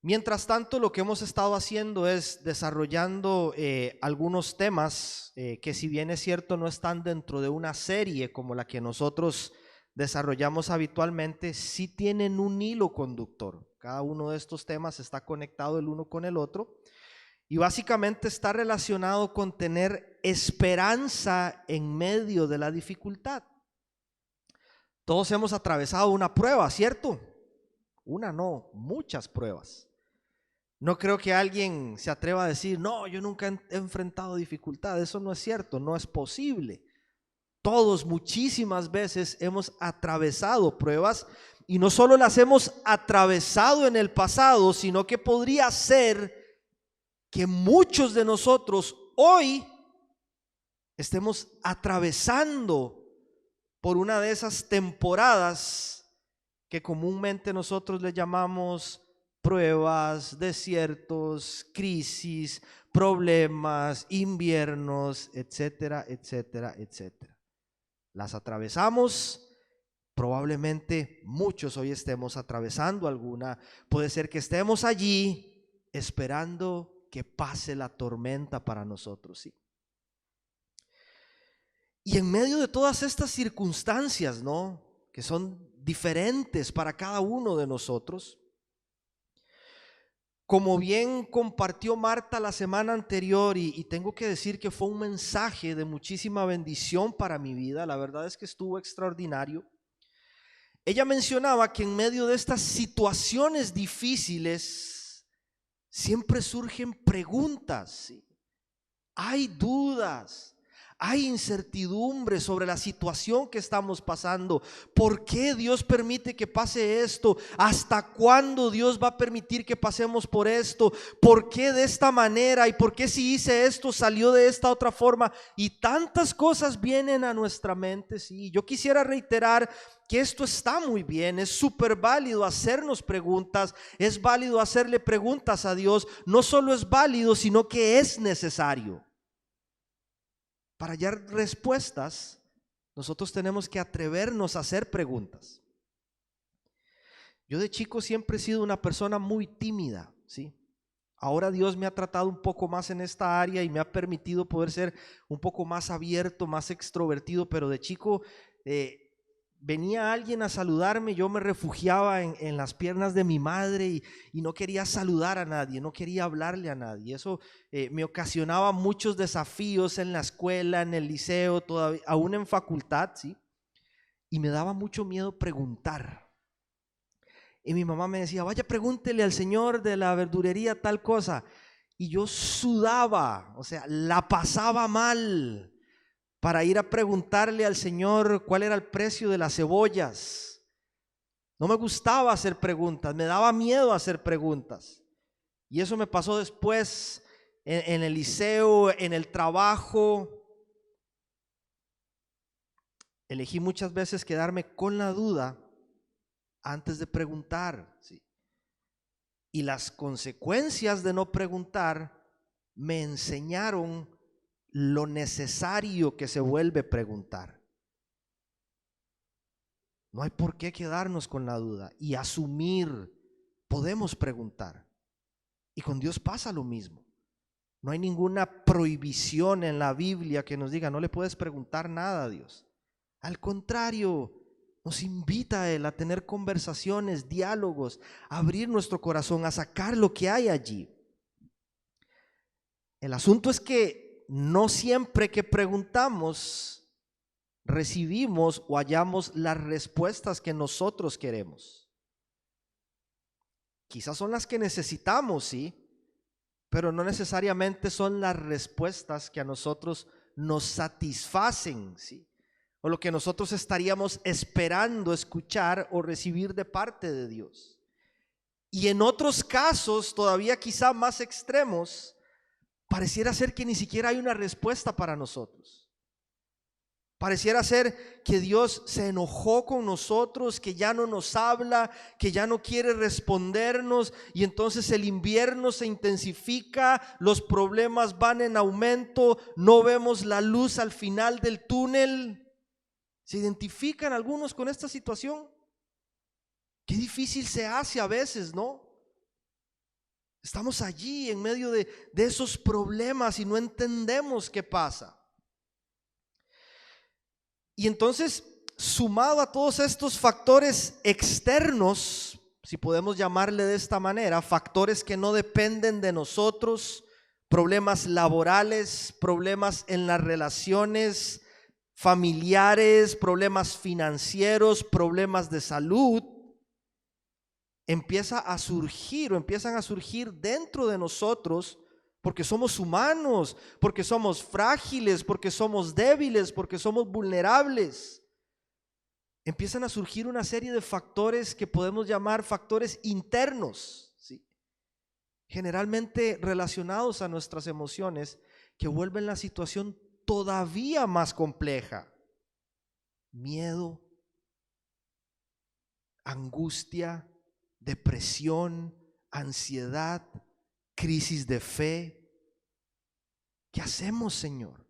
Mientras tanto, lo que hemos estado haciendo es desarrollando algunos temas que, si bien es cierto, no están dentro de una serie como la que nosotros desarrollamos habitualmente, sí tienen un hilo conductor. Cada uno de estos temas está conectado el uno con el otro y básicamente está relacionado con tener esperanza en medio de la dificultad. Todos hemos atravesado una prueba, ¿cierto? Una no, muchas pruebas. No creo que alguien se atreva a decir, no, yo nunca he enfrentado dificultad. Eso no es cierto, no es posible. Todos muchísimas veces hemos atravesado pruebas y no solo las hemos atravesado en el pasado, sino que podría ser que muchos de nosotros hoy estemos atravesando por una de esas temporadas que comúnmente nosotros le llamamos pruebas, desiertos, crisis, problemas, inviernos, etcétera, etcétera, etcétera. Las atravesamos, probablemente muchos hoy estemos atravesando alguna, puede ser que estemos allí esperando que pase la tormenta para nosotros, ¿sí? Y en medio de todas estas circunstancias, ¿no?, que son diferentes para cada uno de nosotros, como bien compartió Marta la semana anterior, y tengo que decir que fue un mensaje de muchísima bendición para mi vida, la verdad es que estuvo extraordinario. Ella mencionaba que en medio de estas situaciones difíciles siempre surgen preguntas, ¿sí? Hay dudas, hay incertidumbre sobre la situación que estamos pasando. ¿Por qué Dios permite que pase esto? ¿Hasta cuándo Dios va a permitir que pasemos por esto? ¿Por qué de esta manera? ¿Y por qué si hice esto salió de esta otra forma? Y tantas cosas vienen a nuestra mente. Sí, yo quisiera reiterar que esto está muy bien, es súper válido hacernos preguntas, es válido hacerle preguntas a Dios. No solo es válido, sino que es necesario. Para hallar respuestas, nosotros tenemos que atrevernos a hacer preguntas. Yo de chico siempre he sido una persona muy tímida, ¿sí? Ahora Dios me ha tratado un poco más en esta área y me ha permitido poder ser un poco más abierto, más extrovertido, pero de chico venía alguien a saludarme, yo me refugiaba en las piernas de mi madre y no quería saludar a nadie, no quería hablarle a nadie. Eso me ocasionaba muchos desafíos en la escuela, en el liceo, todavía, aún en facultad, ¿sí? Y me daba mucho miedo preguntar. Y mi mamá me decía, vaya, pregúntele al señor de la verdurería tal cosa. Y yo sudaba, o sea, la pasaba mal para ir a preguntarle al Señor cuál era el precio de las cebollas. No me gustaba hacer preguntas, me daba miedo hacer preguntas. Y eso me pasó después en el liceo, en el trabajo. Elegí muchas veces quedarme con la duda antes de preguntar, ¿sí? Y las consecuencias de no preguntar me enseñaron lo necesario que se vuelve preguntar. No hay por qué quedarnos con la duda y asumir. Podemos preguntar. Y con Dios pasa lo mismo. No hay ninguna prohibición en la Biblia que nos diga no le puedes preguntar nada a Dios. Al contrario, nos invita a Él a tener conversaciones, diálogos, a abrir nuestro corazón, a sacar lo que hay allí. El asunto es que no siempre que preguntamos recibimos o hallamos las respuestas que nosotros queremos. Quizás son las que necesitamos, sí, pero no necesariamente son las respuestas que a nosotros nos satisfacen, sí, o lo que nosotros estaríamos esperando escuchar o recibir de parte de Dios. Y en otros casos, todavía quizá más extremos, pareciera ser que ni siquiera hay una respuesta para nosotros. Pareciera ser que Dios se enojó con nosotros, que ya no nos habla, que ya no quiere respondernos, y entonces el invierno se intensifica, los problemas van en aumento, no vemos la luz al final del túnel. ¿Se identifican algunos con esta situación? Qué difícil se hace a veces, ¿no? Estamos allí en medio de esos problemas y no entendemos qué pasa. Y entonces, sumado a todos estos factores externos, si podemos llamarle de esta manera, factores que no dependen de nosotros, problemas laborales, problemas en las relaciones familiares, problemas financieros, problemas de salud, empiezan a surgir dentro de nosotros, porque somos humanos, porque somos frágiles, porque somos débiles, porque somos vulnerables. Empiezan a surgir una serie de factores que podemos llamar factores internos, ¿sí? Generalmente relacionados a nuestras emociones, que vuelven la situación todavía más compleja. Miedo, angustia, depresión, ansiedad, crisis de fe. ¿Qué hacemos, Señor?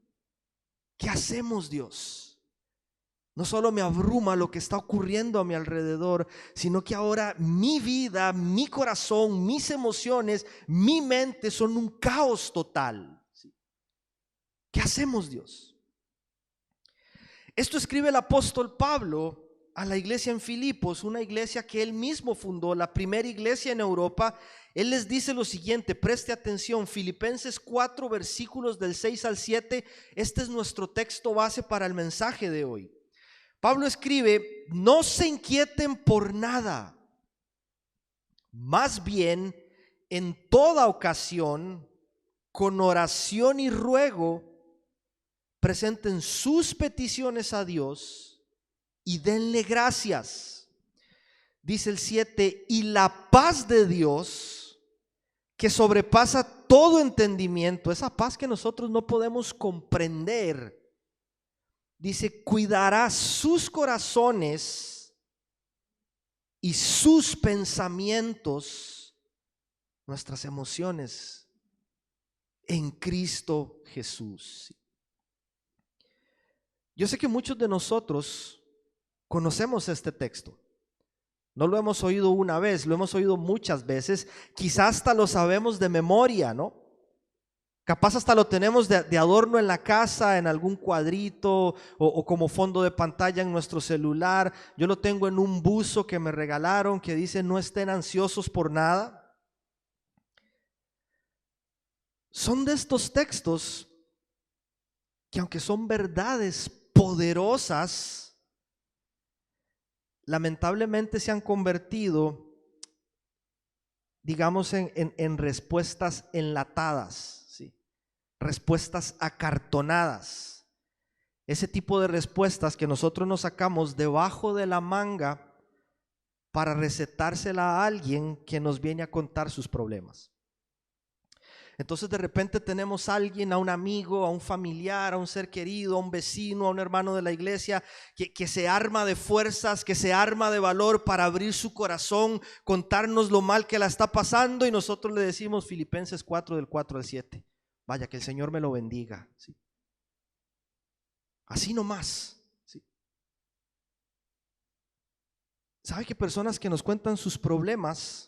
¿Qué hacemos, Dios? No solo me abruma lo que está ocurriendo a mi alrededor, sino que ahora mi vida, mi corazón, mis emociones, mi mente son un caos total. ¿Qué hacemos, Dios? Esto escribe el apóstol Pablo a la iglesia en Filipos, una iglesia que él mismo fundó, la primera iglesia en Europa. Él les dice lo siguiente, preste atención, Filipenses 4 versículos del 6 al 7, este es nuestro texto base para el mensaje de hoy. Pablo escribe: no se inquieten por nada, más bien en toda ocasión, con oración y ruego, presenten sus peticiones a Dios y denle gracias. Dice el 7, y la paz de Dios, que sobrepasa todo entendimiento, esa paz que nosotros no podemos comprender, dice, cuidará sus corazones y sus pensamientos, nuestras emociones, en Cristo Jesús. Yo sé que muchos de nosotros conocemos este texto. No lo hemos oído una vez, lo hemos oído muchas veces. Quizás hasta lo sabemos de memoria, ¿no? Capaz hasta lo tenemos de adorno en la casa, en algún cuadrito o como fondo de pantalla en nuestro celular. Yo lo tengo en un buzo que me regalaron que dice: no estén ansiosos por nada. Son de estos textos que, aunque son verdades poderosas, lamentablemente se han convertido, digamos, en respuestas enlatadas, ¿sí? Respuestas acartonadas. Ese tipo de respuestas que nosotros nos sacamos debajo de la manga para recetársela a alguien que nos viene a contar sus problemas. Entonces de repente tenemos a alguien, a un amigo, a un familiar, a un ser querido, a un vecino, a un hermano de la iglesia que se arma de fuerzas, que se arma de valor para abrir su corazón, contarnos lo mal que la está pasando, y nosotros le decimos Filipenses 4 del 4 al 7. Vaya, que el Señor me lo bendiga, ¿sí? Así nomás, ¿sí? ¿Sabe que personas que nos cuentan sus problemas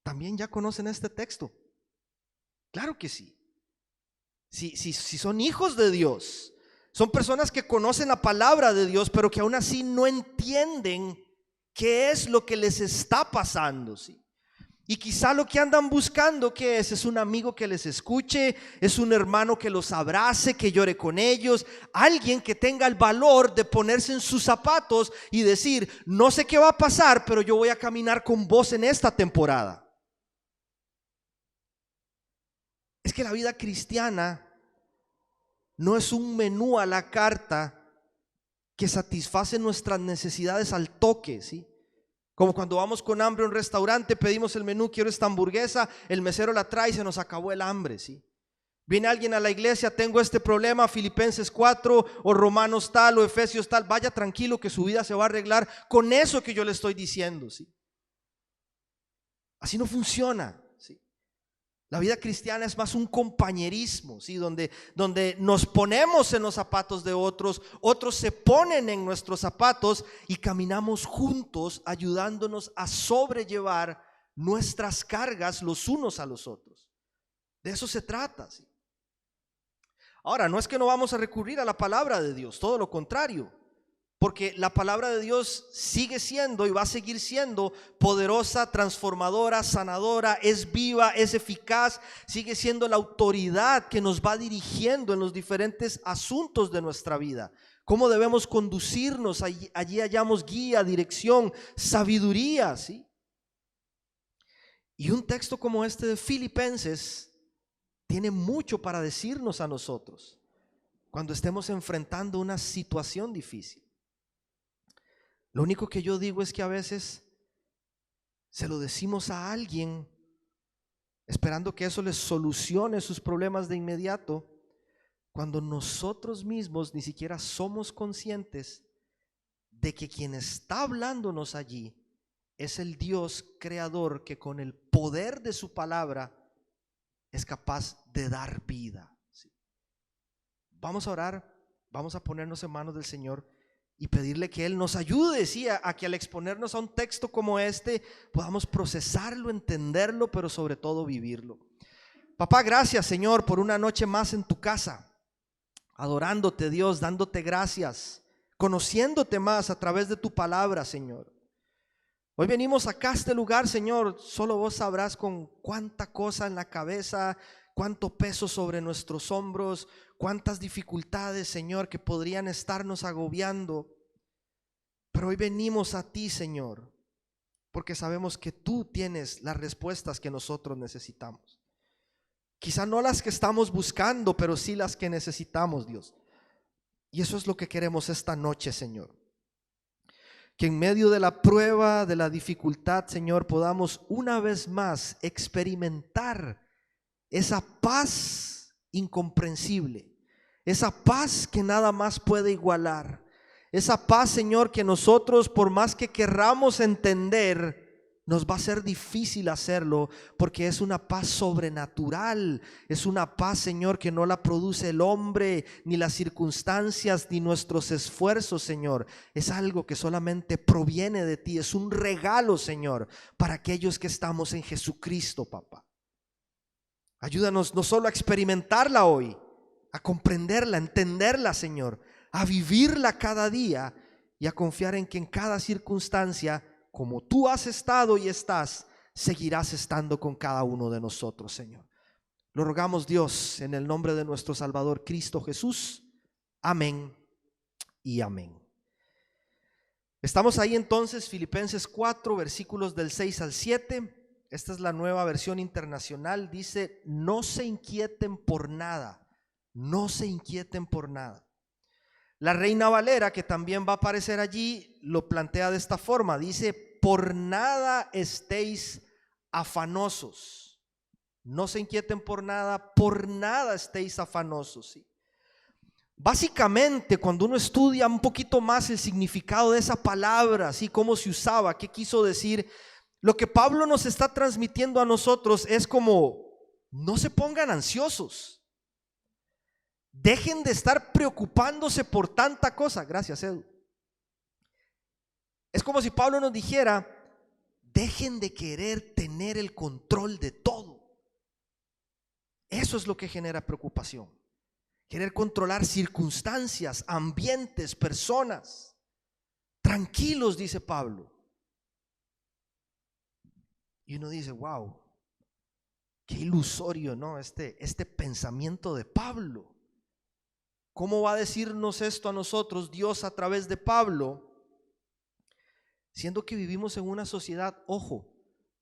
también ya conocen este texto? Claro que sí. Si son hijos de Dios, son personas que conocen la palabra de Dios, pero que aún así no entienden qué es lo que les está pasando, ¿sí? Y quizá lo que andan buscando, ¿qué es? Es un amigo que les escuche, es un hermano que los abrace, que llore con ellos, alguien que tenga el valor de ponerse en sus zapatos y decir: no sé qué va a pasar, pero yo voy a caminar con vos en esta temporada. Es que la vida cristiana no es un menú a la carta que satisface nuestras necesidades al toque, ¿sí? Como cuando vamos con hambre a un restaurante, pedimos el menú, quiero esta hamburguesa, el mesero la trae y se nos acabó el hambre, ¿sí? Viene alguien a la iglesia, tengo este problema, Filipenses 4 o Romanos tal o Efesios tal, vaya tranquilo que su vida se va a arreglar con eso que yo le estoy diciendo, ¿sí? Así no funciona, ¿sí? La vida cristiana es más un compañerismo, ¿sí? Donde nos ponemos en los zapatos de otros, otros se ponen en nuestros zapatos y caminamos juntos ayudándonos a sobrellevar nuestras cargas los unos a los otros. De eso se trata, ¿sí? Ahora, no es que no vamos a recurrir a la palabra de Dios, todo lo contrario, porque la palabra de Dios sigue siendo y va a seguir siendo poderosa, transformadora, sanadora, es viva, es eficaz, sigue siendo la autoridad que nos va dirigiendo en los diferentes asuntos de nuestra vida. Cómo debemos conducirnos, allí hallamos guía, dirección, sabiduría, ¿sí? Y un texto como este de Filipenses tiene mucho para decirnos a nosotros cuando estemos enfrentando una situación difícil. Lo único que yo digo es que a veces se lo decimos a alguien esperando que eso les solucione sus problemas de inmediato, cuando nosotros mismos ni siquiera somos conscientes de que quien está hablándonos allí es el Dios creador que con el poder de su palabra es capaz de dar vida. ¿Sí? Vamos a orar, vamos a ponernos en manos del Señor y pedirle que Él nos ayude, ¿sí? a que al exponernos a un texto como este podamos procesarlo, entenderlo, pero sobre todo vivirlo. Papá, gracias, Señor, por una noche más en tu casa, adorándote, Dios, dándote gracias, conociéndote más a través de tu palabra, Señor. Hoy venimos acá a este lugar, Señor, solo vos sabrás con cuánta cosa en la cabeza, cuánto peso sobre nuestros hombros, cuántas dificultades, Señor, que podrían estarnos agobiando. Pero hoy venimos a ti, Señor, porque sabemos que tú tienes las respuestas que nosotros necesitamos. Quizá no las que estamos buscando, pero sí las que necesitamos, Dios. Y eso es lo que queremos esta noche, Señor. Que en medio de la prueba, de la dificultad, Señor, podamos una vez más experimentar esa paz incomprensible, esa paz que nada más puede igualar, esa paz, Señor, que nosotros, por más que querramos entender, nos va a ser difícil hacerlo, porque es una paz sobrenatural, es una paz, Señor, que no la produce el hombre, ni las circunstancias, ni nuestros esfuerzos, Señor. Es algo que solamente proviene de ti, es un regalo, Señor, para aquellos que estamos en Jesucristo, papá. Ayúdanos no solo a experimentarla hoy, a comprenderla, a entenderla, Señor, a vivirla cada día y a confiar en que en cada circunstancia, como tú has estado y estás, seguirás estando con cada uno de nosotros, Señor. Lo rogamos, Dios, en el nombre de nuestro Salvador Cristo Jesús. Amén y amén. Estamos ahí entonces, Filipenses 4, versículos del 6 al 7. Esta es la nueva versión internacional. Dice: no se inquieten por nada, no se inquieten por nada. La Reina Valera, que también va a aparecer allí, lo plantea de esta forma. Dice: por nada estéis afanosos. No se inquieten por nada estéis afanosos. ¿Sí? Básicamente, cuando uno estudia un poquito más el significado de esa palabra, así cómo se usaba, qué quiso decir, lo que Pablo nos está transmitiendo a nosotros es como: no se pongan ansiosos. Dejen de estar preocupándose por tanta cosa. Gracias, Edu. Es como si Pablo nos dijera: dejen de querer tener el control de todo. Eso es lo que genera preocupación. Querer controlar circunstancias, ambientes, personas. Tranquilos, dice Pablo. Y uno dice: wow, qué ilusorio, ¿no? Este pensamiento de Pablo. ¿Cómo va a decirnos esto a nosotros Dios a través de Pablo? Siendo que vivimos en una sociedad, ojo,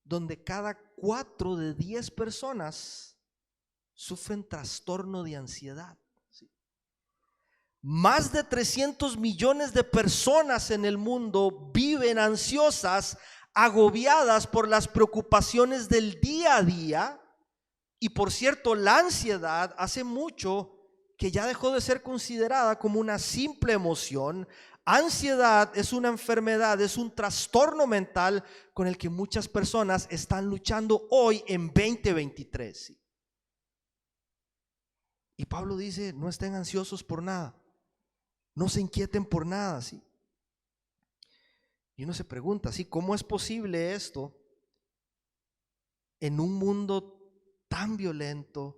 donde cada 4 de 10 personas sufren trastorno de ansiedad. ¿Sí? Más de 300 millones de personas en el mundo viven ansiosas, agobiadas por las preocupaciones del día a día. Y por cierto, la ansiedad hace mucho que ya dejó de ser considerada como una simple emoción. Ansiedad es una enfermedad, es un trastorno mental con el que muchas personas están luchando hoy en 2023. ¿Sí? Y Pablo dice: no estén ansiosos por nada, no se inquieten por nada. ¿Sí? Y uno se pregunta: ¿sí? ¿Cómo es posible esto? en un mundo tan violento,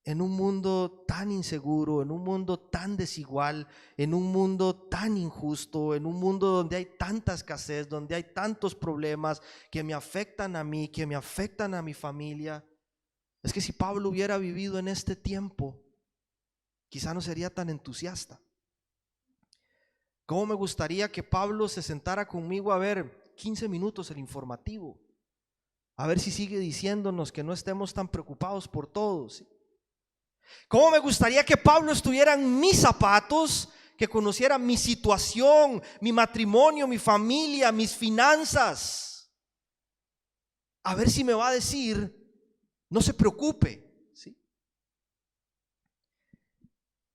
en un mundo tan inseguro, en un mundo tan desigual, en un mundo tan injusto, en un mundo donde hay tanta escasez, donde hay tantos problemas que me afectan a mí, que me afectan a mi familia. Es que si Pablo hubiera vivido en este tiempo, quizá no sería tan entusiasta. ¿Cómo me gustaría que Pablo se sentara conmigo a ver 15 minutos el informativo? A ver si sigue diciéndonos que no estemos tan preocupados por todos. ¿Cómo me gustaría que Pablo estuviera en mis zapatos, que conociera mi situación, mi matrimonio, mi familia, mis finanzas? A ver si me va a decir, no se preocupe, ¿sí?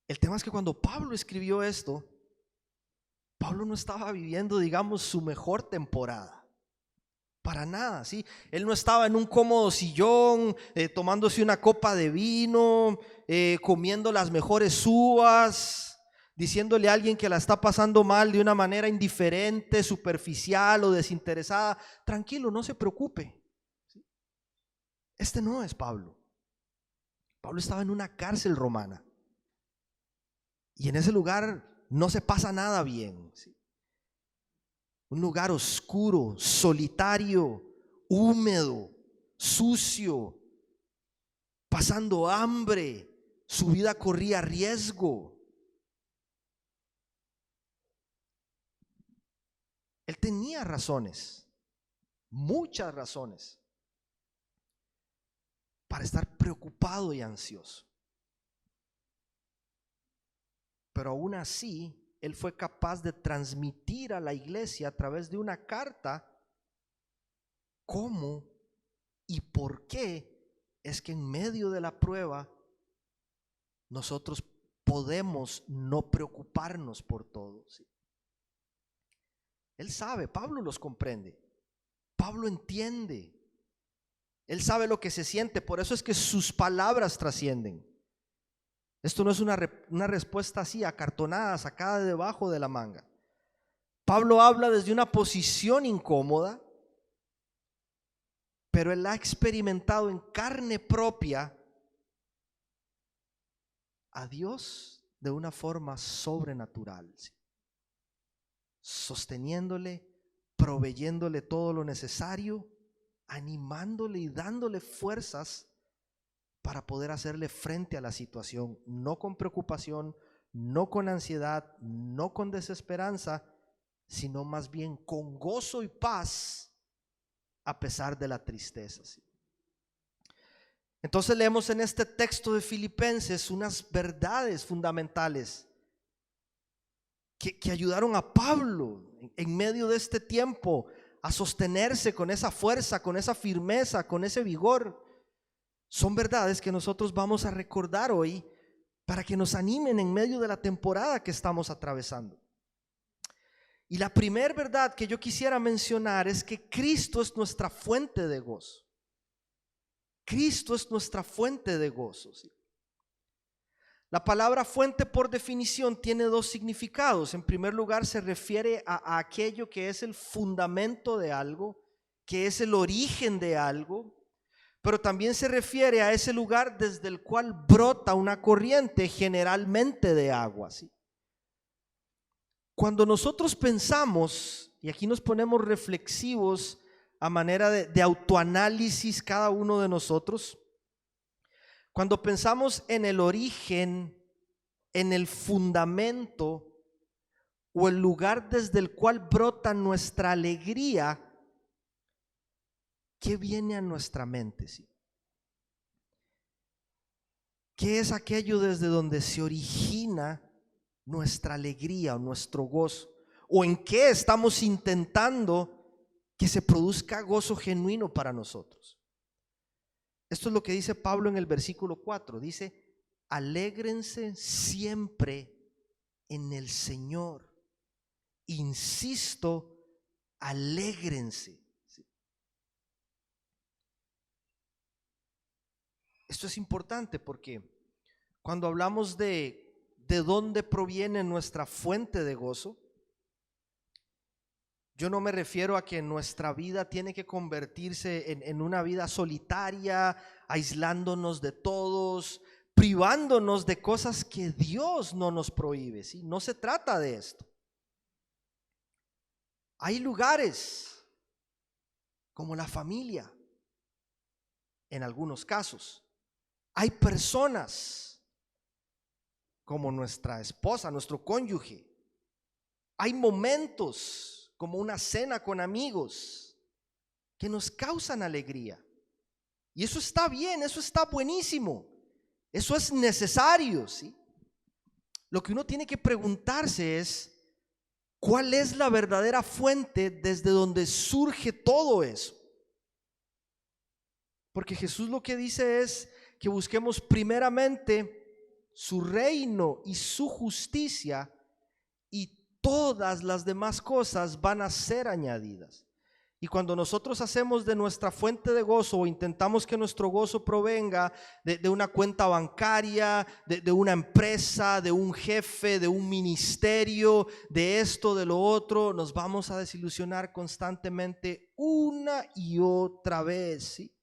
El tema es que cuando Pablo escribió esto, Pablo no estaba viviendo, digamos, su mejor temporada. Para nada, ¿sí? Él no estaba en un cómodo sillón, tomándose una copa de vino, comiendo las mejores uvas, diciéndole a alguien que la está pasando mal de una manera indiferente, superficial o desinteresada. Tranquilo, no se preocupe. ¿Sí? Este no es Pablo. Pablo estaba en una cárcel romana y en ese lugar no se pasa nada bien, ¿sí? Un lugar oscuro, solitario, húmedo, sucio, pasando hambre, su vida corría riesgo. Él tenía razones, muchas razones, para estar preocupado y ansioso. Pero aún así, él fue capaz de transmitir a la iglesia a través de una carta cómo y por qué es que en medio de la prueba nosotros podemos no preocuparnos por todo, ¿sí? Él sabe, Pablo los comprende, Pablo entiende, él sabe lo que se siente, por eso es que sus palabras trascienden. Esto no es una respuesta así acartonada, sacada de debajo de la manga. Pablo habla desde una posición incómoda, pero él ha experimentado en carne propia a Dios de una forma sobrenatural, ¿sí? Sosteniéndole, proveyéndole todo lo necesario, animándole y dándole fuerzas para poder hacerle frente a la situación, no con preocupación, no con ansiedad, no con desesperanza, sino más bien con gozo y paz a pesar de la tristeza, ¿sí? Entonces leemos en este texto de Filipenses unas verdades fundamentales que ayudaron a Pablo en medio de este tiempo a sostenerse con esa fuerza, con esa firmeza, con ese vigor. Son verdades que nosotros vamos a recordar hoy para que nos animen en medio de la temporada que estamos atravesando. Y la primera verdad que yo quisiera mencionar es que Cristo es nuestra fuente de gozo. Cristo es nuestra fuente de gozo, ¿sí? La palabra fuente por definición tiene dos significados. En primer lugar, se refiere a aquello que es el fundamento de algo, que es el origen de algo, pero también se refiere a ese lugar desde el cual brota una corriente, generalmente de agua, ¿sí? Cuando nosotros pensamos, y aquí nos ponemos reflexivos a manera de autoanálisis cada uno de nosotros, cuando pensamos en el origen, en el fundamento o el lugar desde el cual brota nuestra alegría, ¿qué viene a nuestra mente? ¿Sí? ¿Qué es aquello desde donde se origina nuestra alegría o nuestro gozo? ¿O en qué estamos intentando que se produzca gozo genuino para nosotros? Esto es lo que dice Pablo en el versículo 4. Dice, alégrense siempre en el Señor. Insisto, alégrense. ¿Sí? Esto es importante porque cuando hablamos de dónde proviene nuestra fuente de gozo, Yo no me refiero a que nuestra vida tiene que convertirse en una vida solitaria, aislándonos de todos, privándonos de cosas que Dios no nos prohíbe, ¿sí? No se trata de esto. Hay lugares como la familia, en algunos casos. Hay personas como nuestra esposa, nuestro cónyuge. Hay momentos como una cena con amigos que nos causan alegría. Y eso está bien, eso está buenísimo. Eso es necesario, ¿sí? Lo que uno tiene que preguntarse es, ¿cuál es la verdadera fuente desde donde surge todo eso? Porque Jesús lo que dice es que busquemos primeramente su reino y su justicia, y todas las demás cosas van a ser añadidas. Y cuando nosotros hacemos de nuestra fuente de gozo, o intentamos que nuestro gozo provenga de una cuenta bancaria, de una empresa, de un jefe, de un ministerio, de esto, de lo otro, nos vamos a desilusionar constantemente una y otra vez, ¿sí?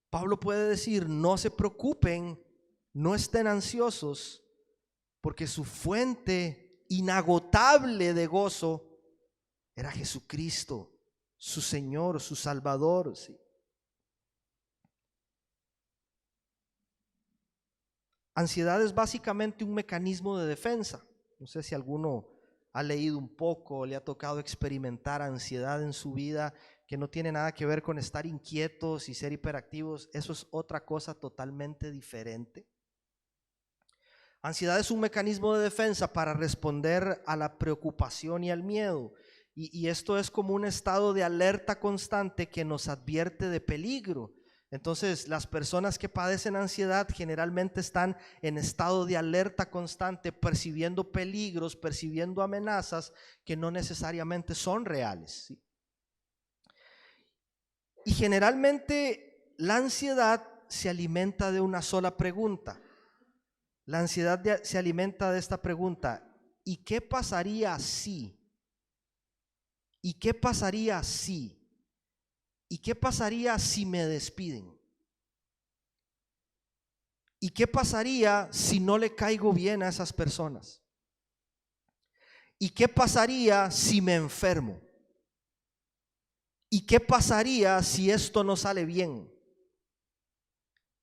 Pablo puede decir, no se preocupen, no estén ansiosos, porque su fuente inagotable de gozo era Jesucristo, su Señor, su Salvador, ¿sí? Ansiedad es básicamente un mecanismo de defensa. No sé si alguno ha leído un poco, le ha tocado experimentar ansiedad en su vida, que no tiene nada que ver con estar inquietos y ser hiperactivos. Eso es otra cosa totalmente diferente. Ansiedad es un mecanismo de defensa para responder a la preocupación y al miedo. Y esto es como un estado de alerta constante que nos advierte de peligro. Entonces, las personas que padecen ansiedad generalmente están en estado de alerta constante, percibiendo peligros, percibiendo amenazas que no necesariamente son reales, ¿sí? Y generalmente la ansiedad se alimenta de una sola pregunta. La ansiedad se alimenta de esta pregunta: ¿y qué pasaría si? ¿Y qué pasaría si? ¿Y qué pasaría si me despiden? ¿Y qué pasaría si no le caigo bien a esas personas? ¿Y qué pasaría si me enfermo? ¿Y qué pasaría si esto no sale bien?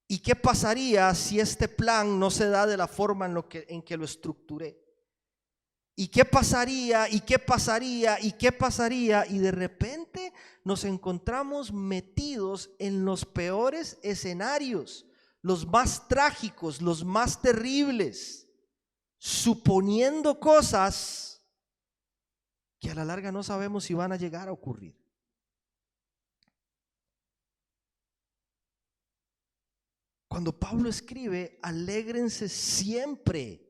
¿Y qué pasaría si este plan no se da de la forma en que lo estructuré? ¿Y qué pasaría? ¿Y qué pasaría? ¿Y qué pasaría? Y de repente nos encontramos metidos en los peores escenarios, los más trágicos, los más terribles, suponiendo cosas que a la larga no sabemos si van a llegar a ocurrir. Cuando Pablo escribe, alégrense siempre,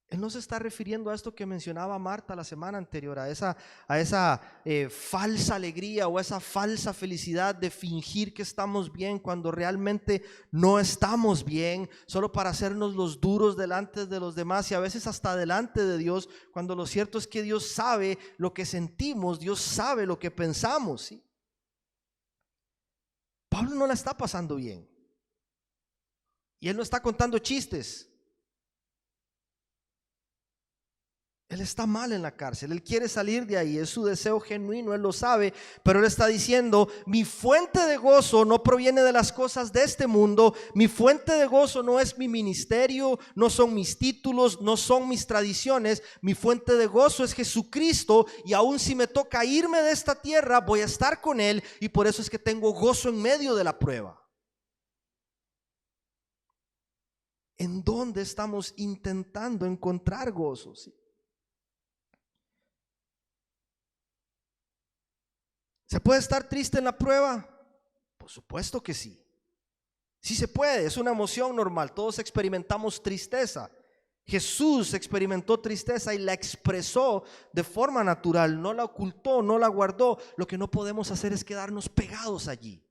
él no se está refiriendo a esto que mencionaba Marta la semana anterior, a esa falsa alegría o esa falsa felicidad de fingir que estamos bien cuando realmente no estamos bien, solo para hacernos los duros delante de los demás y a veces hasta delante de Dios, cuando lo cierto es que Dios sabe lo que sentimos, Dios sabe lo que pensamos, ¿sí? Pablo no la está pasando bien y él no está contando chistes. Él está mal en la cárcel, él quiere salir de ahí, es su deseo genuino, él lo sabe, pero él está diciendo: mi fuente de gozo no proviene de las cosas de este mundo, mi fuente de gozo no es mi ministerio, no son mis títulos, no son mis tradiciones, mi fuente de gozo es Jesucristo, y aun si me toca irme de esta tierra, voy a estar con él, y por eso es que tengo gozo en medio de la prueba. ¿En dónde estamos intentando encontrar gozo? ¿Sí? ¿Se puede estar triste en la prueba? Por supuesto que sí. Sí se puede, es una emoción normal. Todos experimentamos tristeza. Jesús experimentó tristeza y la expresó de forma natural, no la ocultó, no la guardó. Lo que no podemos hacer es quedarnos pegados allí.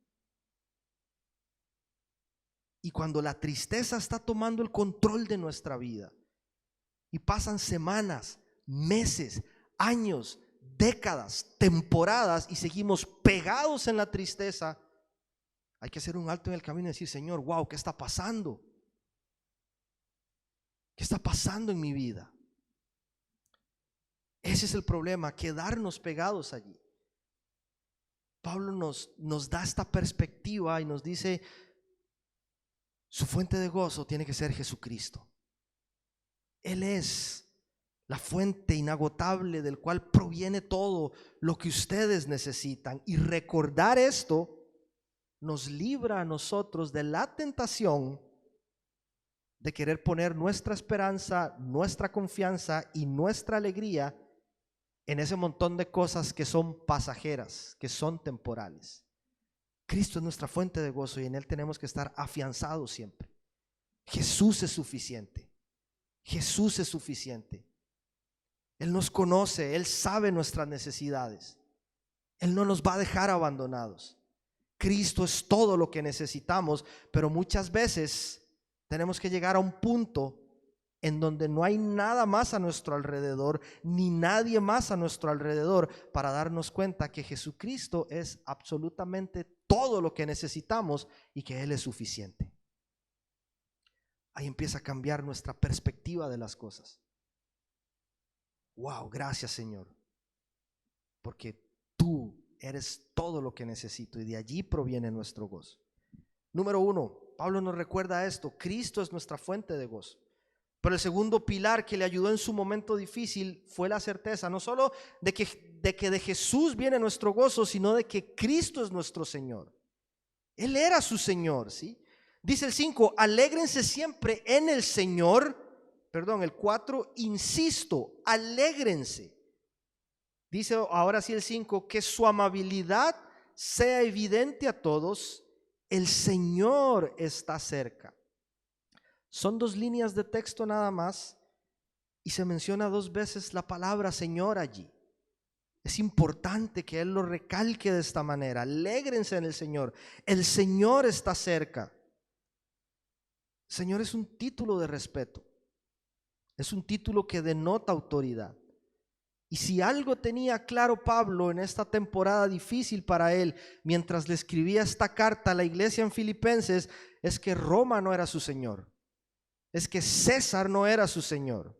Y cuando la tristeza está tomando el control de nuestra vida y pasan semanas, meses, años, décadas, temporadas y seguimos pegados en la tristeza, hay que hacer un alto en el camino y decir: Señor, wow, ¿qué está pasando? ¿Qué está pasando en mi vida? Ese es el problema, quedarnos pegados allí. Pablo nos da esta perspectiva y nos dice: su fuente de gozo tiene que ser Jesucristo. Él es la fuente inagotable del cual proviene todo lo que ustedes necesitan. Y recordar esto nos libra a nosotros de la tentación de querer poner nuestra esperanza, nuestra confianza y nuestra alegría en ese montón de cosas que son pasajeras, que son temporales. Cristo es nuestra fuente de gozo y en Él tenemos que estar afianzados siempre. Jesús es suficiente. Jesús es suficiente. Él nos conoce, Él sabe nuestras necesidades. Él no nos va a dejar abandonados. Cristo es todo lo que necesitamos, pero muchas veces tenemos que llegar a un punto en donde no hay nada más a nuestro alrededor, ni nadie más a nuestro alrededor, para darnos cuenta que Jesucristo es absolutamente todo lo que necesitamos y que Él es suficiente. Ahí empieza a cambiar nuestra perspectiva de las cosas. Wow, gracias, Señor, porque tú eres todo lo que necesito y de allí proviene nuestro gozo. Número 1, Pablo nos recuerda esto: Cristo es nuestra fuente de gozo. Pero el segundo pilar que le ayudó en su momento difícil fue la certeza, no solo de que de Jesús viene nuestro gozo, sino de que Cristo es nuestro Señor. Él era su Señor, ¿sí? Dice el 5, alégrense siempre en el Señor. Perdón, el 4, insisto, alégrense. Dice ahora sí el 5, que su amabilidad sea evidente a todos, el Señor está cerca. Son 2 líneas de texto nada más y se menciona 2 veces la palabra Señor allí. Es importante que Él lo recalque de esta manera: alégrense en el Señor, el Señor está cerca. Señor es un título de respeto, es un título que denota autoridad. Y si algo tenía claro Pablo en esta temporada difícil para él, mientras le escribía esta carta a la iglesia en Filipenses, es que Roma no era su Señor, es que César no era su Señor.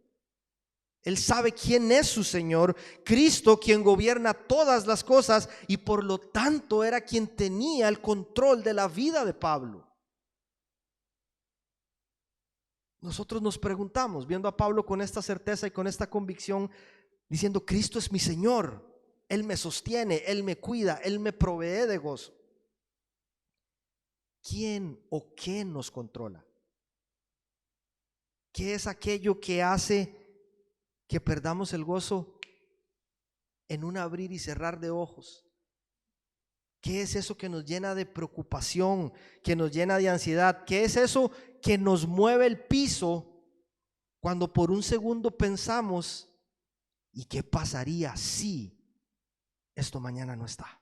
Él sabe quién es su Señor, Cristo, quien gobierna todas las cosas, y por lo tanto era quien tenía el control de la vida de Pablo. Nosotros nos preguntamos, viendo a Pablo con esta certeza y con esta convicción, diciendo: Cristo es mi Señor, Él me sostiene, Él me cuida, Él me provee de gozo. ¿Quién o qué nos controla? ¿Qué es aquello que hace que perdamos el gozo en un abrir y cerrar de ojos? ¿Qué es eso que nos llena de preocupación, que nos llena de ansiedad? ¿Qué es eso que nos mueve el piso cuando por un segundo pensamos: ¿y qué pasaría si esto mañana no está?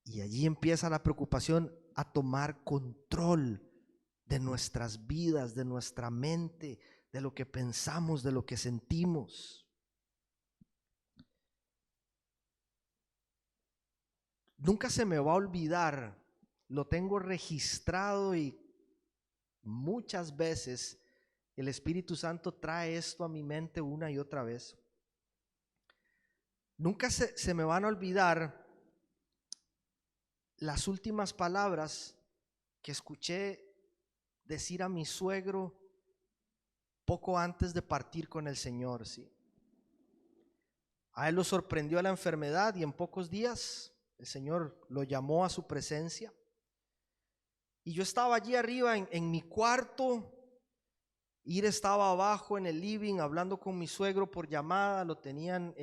Y allí empieza la preocupación a tomar control de nuestras vidas, de nuestra mente, de lo que pensamos, de lo que sentimos. Nunca se me va a olvidar, lo tengo registrado y muchas veces el Espíritu Santo trae esto a mi mente una y otra vez. Nunca se me van a olvidar las últimas palabras que escuché decir a mi suegro poco antes de partir con el Señor, ¿sí? A él lo sorprendió la enfermedad y en pocos días el Señor lo llamó a su presencia. Y yo estaba allí arriba en mi cuarto, Ira estaba abajo en el living hablando con mi suegro por llamada, lo tenían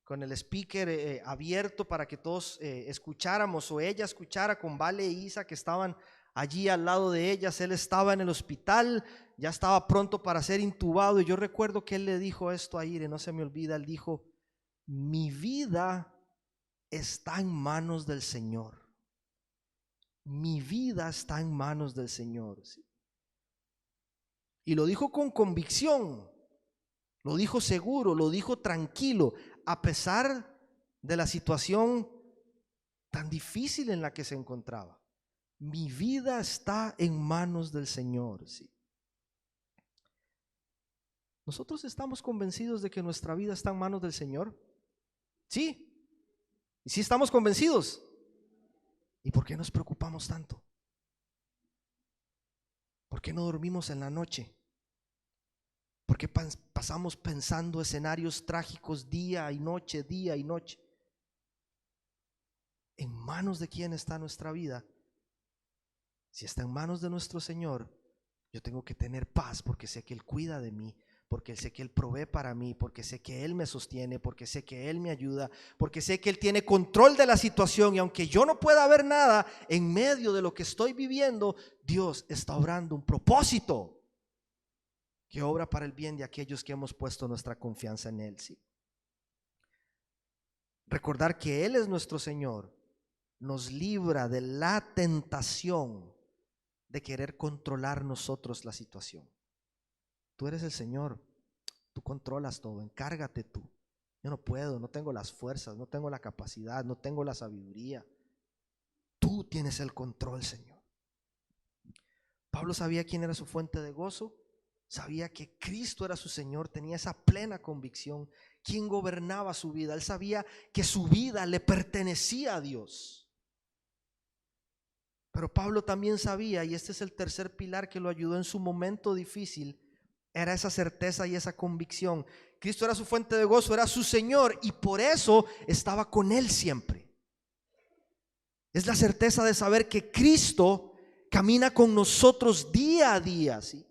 con el speaker abierto para que todos escucháramos, o ella escuchara, con Vale e Isa que estaban allí al lado de ellas. Él estaba en el hospital, ya estaba pronto para ser intubado, y yo recuerdo que él le dijo esto a Ira, no se me olvida, él dijo: mi vida está en manos del Señor. Mi vida está en manos del Señor, ¿sí? Y lo dijo con convicción. Lo dijo seguro, lo dijo tranquilo, a pesar de la situación tan difícil en la que se encontraba. Mi vida está en manos del Señor. ¿Sí? ¿Nosotros estamos convencidos de que nuestra vida está en manos del Señor? Sí. ¿Y si estamos convencidos? ¿Y por qué nos preocupamos tanto? ¿Por qué no dormimos en la noche? ¿Por qué pasamos pensando escenarios trágicos día y noche, día y noche? ¿En manos de quién está nuestra vida? Si está en manos de nuestro Señor, yo tengo que tener paz porque sé que Él cuida de mí, porque sé que Él provee para mí, porque sé que Él me sostiene, porque sé que Él me ayuda, porque sé que Él tiene control de la situación, y aunque yo no pueda ver nada en medio de lo que estoy viviendo, Dios está obrando un propósito que obra para el bien de aquellos que hemos puesto nuestra confianza en Él. ¿Sí? Recordar que Él es nuestro Señor nos libra de la tentación de querer controlar nosotros la situación. Tú eres el Señor, tú controlas todo, encárgate tú. Yo no puedo, no tengo las fuerzas, no tengo la capacidad, no tengo la sabiduría. Tú tienes el control, Señor. Pablo sabía quién era su fuente de gozo, sabía que Cristo era su Señor, tenía esa plena convicción. ¿Quién gobernaba su vida? Él sabía que su vida le pertenecía a Dios. Pero Pablo también sabía, y este es el tercer pilar que lo ayudó en su momento difícil, era esa certeza y esa convicción. Cristo era su fuente de gozo, era su Señor, y por eso estaba con Él siempre. Es la certeza de saber que Cristo camina con nosotros día a día, ¿sí?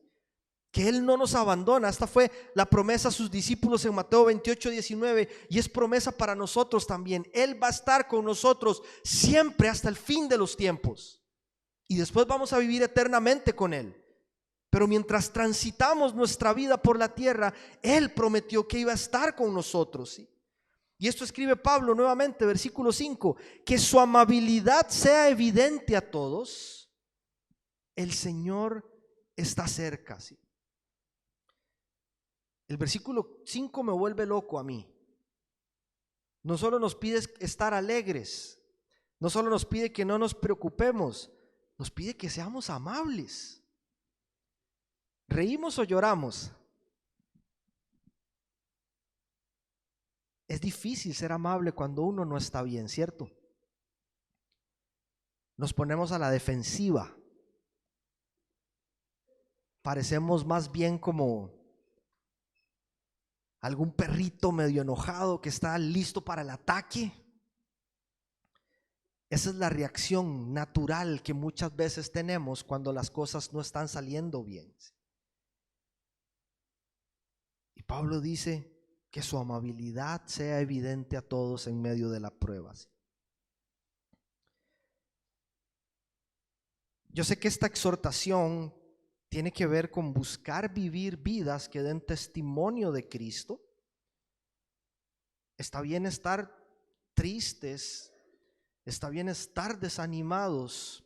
Que Él no nos abandona. Esta fue la promesa a sus discípulos en Mateo 28:19, y es promesa para nosotros también. Él va a estar con nosotros siempre hasta el fin de los tiempos. Y después vamos a vivir eternamente con Él. Pero mientras transitamos nuestra vida por la tierra, Él prometió que iba a estar con nosotros, ¿sí? Y esto escribe Pablo nuevamente, versículo 5: que su amabilidad sea evidente a todos, el Señor está cerca, ¿sí? El versículo 5 me vuelve loco a mí. No solo nos pide estar alegres, no solo nos pide que no nos preocupemos, nos pide que seamos amables. ¿Reímos o lloramos? Es difícil ser amable cuando uno no está bien, ¿cierto? Nos ponemos a la defensiva. Parecemos más bien como algún perrito medio enojado que está listo para el ataque. Esa es la reacción natural que muchas veces tenemos cuando las cosas no están saliendo bien. Y Pablo dice que su amabilidad sea evidente a todos en medio de la prueba. Yo sé que esta exhortación tiene que ver con buscar vivir vidas que den testimonio de Cristo. Está bien estar tristes, está bien estar desanimados,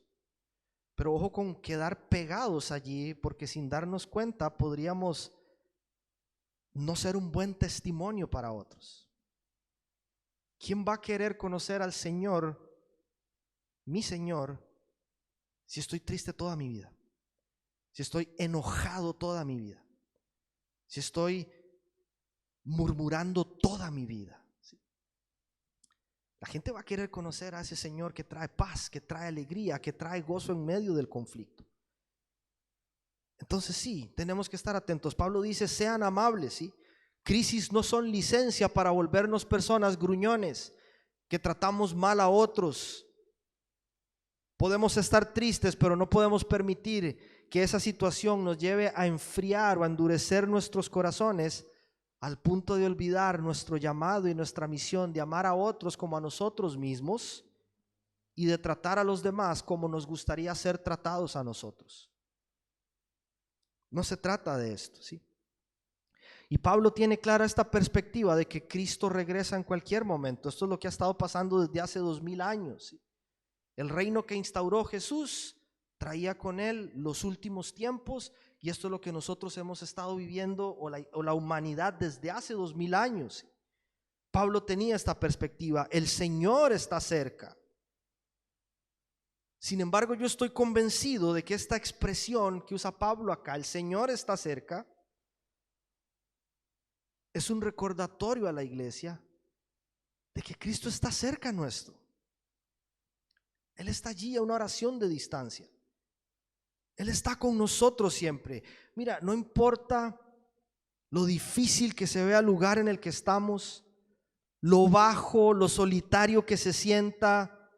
pero ojo con quedar pegados allí, porque sin darnos cuenta podríamos no ser un buen testimonio para otros. ¿Quién va a querer conocer al Señor, mi Señor, si estoy triste toda mi vida? Si estoy enojado toda mi vida, si estoy murmurando toda mi vida, ¿sí? La gente va a querer conocer a ese Señor que trae paz, que trae alegría, que trae gozo en medio del conflicto. Entonces sí, tenemos que estar atentos. Pablo dice: sean amables, ¿sí? Crisis no son licencia para volvernos personas gruñones, que tratamos mal a otros. Podemos estar tristes, pero no podemos permitir que esa situación nos lleve a enfriar o a endurecer nuestros corazones al punto de olvidar nuestro llamado y nuestra misión de amar a otros como a nosotros mismos y de tratar a los demás como nos gustaría ser tratados a nosotros. No se trata de esto, ¿sí? Y Pablo tiene clara esta perspectiva de que Cristo regresa en cualquier momento. Esto es lo que ha estado pasando desde hace 2000 años, ¿sí? El reino que instauró Jesús traía con él los últimos tiempos, Y esto es lo que nosotros hemos estado viviendo, o la humanidad desde hace 2000 años. Pablo tenía esta perspectiva: el Señor está cerca. Sin embargo, yo estoy convencido de que esta expresión que usa Pablo acá, el Señor está cerca, es un recordatorio a la iglesia de que Cristo está cerca nuestro. Él está allí a una oración de distancia. Él está con nosotros siempre. Mira, no importa lo difícil que se vea el lugar en el que estamos, lo bajo, lo solitario que se sienta,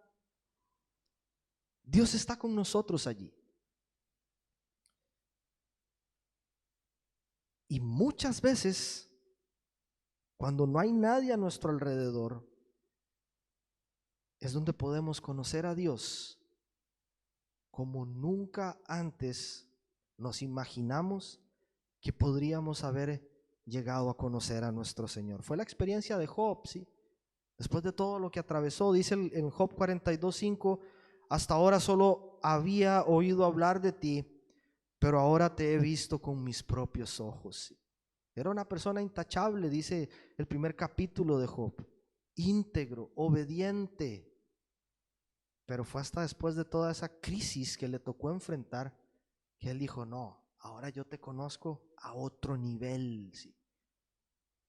Dios está con nosotros allí. Y muchas veces, cuando no hay nadie a nuestro alrededor, es donde podemos conocer a Dios como nunca antes nos imaginamos que podríamos haber llegado a conocer a nuestro Señor. Fue la experiencia de Job, ¿sí? Después de todo lo que atravesó, dice en Job 42:5, hasta ahora solo había oído hablar de ti, pero ahora te he visto con mis propios ojos. Era una persona intachable, dice el primer capítulo de Job, íntegro, obediente. Pero fue hasta después de toda esa crisis que le tocó enfrentar que él dijo: no, ahora yo te conozco a otro nivel, ¿sí?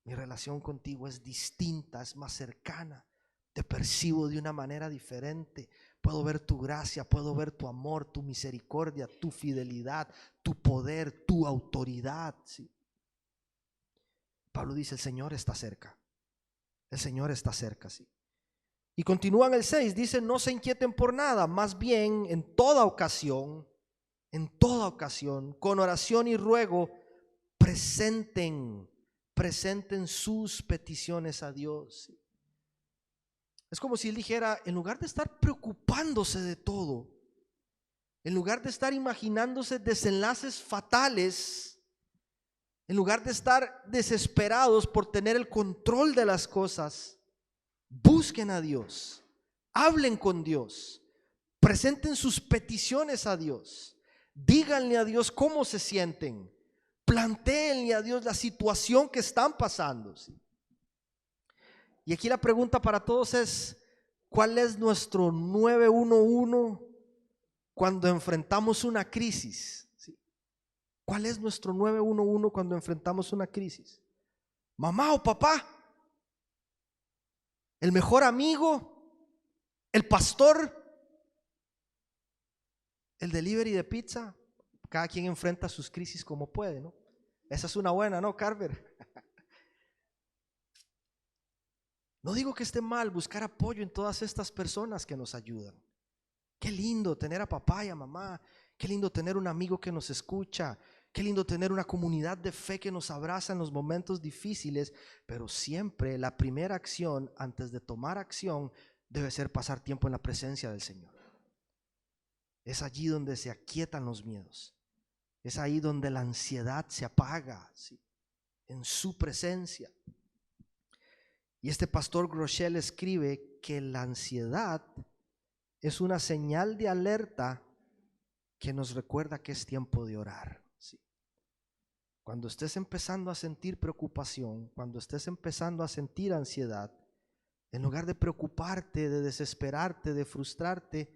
Mi relación contigo es distinta, es más cercana, te percibo de una manera diferente. Puedo ver tu gracia, puedo ver tu amor, tu misericordia, tu fidelidad, tu poder, tu autoridad, ¿sí? Pablo dice: el Señor está cerca, el Señor está cerca, ¿sí? Y continúa en el 6, dice: no se inquieten por nada, más bien en toda ocasión, con oración y ruego, presenten sus peticiones a Dios. Es como si él dijera: en lugar de estar preocupándose de todo, en lugar de estar imaginándose desenlaces fatales, en lugar de estar desesperados por tener el control de las cosas, busquen a Dios, hablen con Dios, presenten sus peticiones a Dios, díganle a Dios cómo se sienten, plantéenle a Dios la situación que están pasando, ¿sí? Y aquí la pregunta para todos es: ¿cuál es nuestro 911 cuando enfrentamos una crisis? ¿Sí? ¿Cuál es nuestro 911 cuando enfrentamos una crisis? ¿Mamá o papá? ¿El mejor amigo? ¿El pastor? ¿El delivery de pizza? Cada quien enfrenta sus crisis como puede, ¿no? Esa es una buena, ¿no, Carver? No digo que esté mal buscar apoyo en todas estas personas que nos ayudan. Qué lindo tener a papá y a mamá. Qué lindo tener un amigo que nos escucha. Qué lindo tener una comunidad de fe que nos abraza en los momentos difíciles. Pero siempre la primera acción antes de tomar acción debe ser pasar tiempo en la presencia del Señor. Es allí donde se aquietan los miedos. Es ahí donde la ansiedad se apaga, ¿sí? En su presencia. Y este pastor Groeschel escribe que la ansiedad es una señal de alerta que nos recuerda que es tiempo de orar, ¿sí? Cuando estés empezando a sentir preocupación, cuando estés empezando a sentir ansiedad, en lugar de preocuparte, de desesperarte, de frustrarte,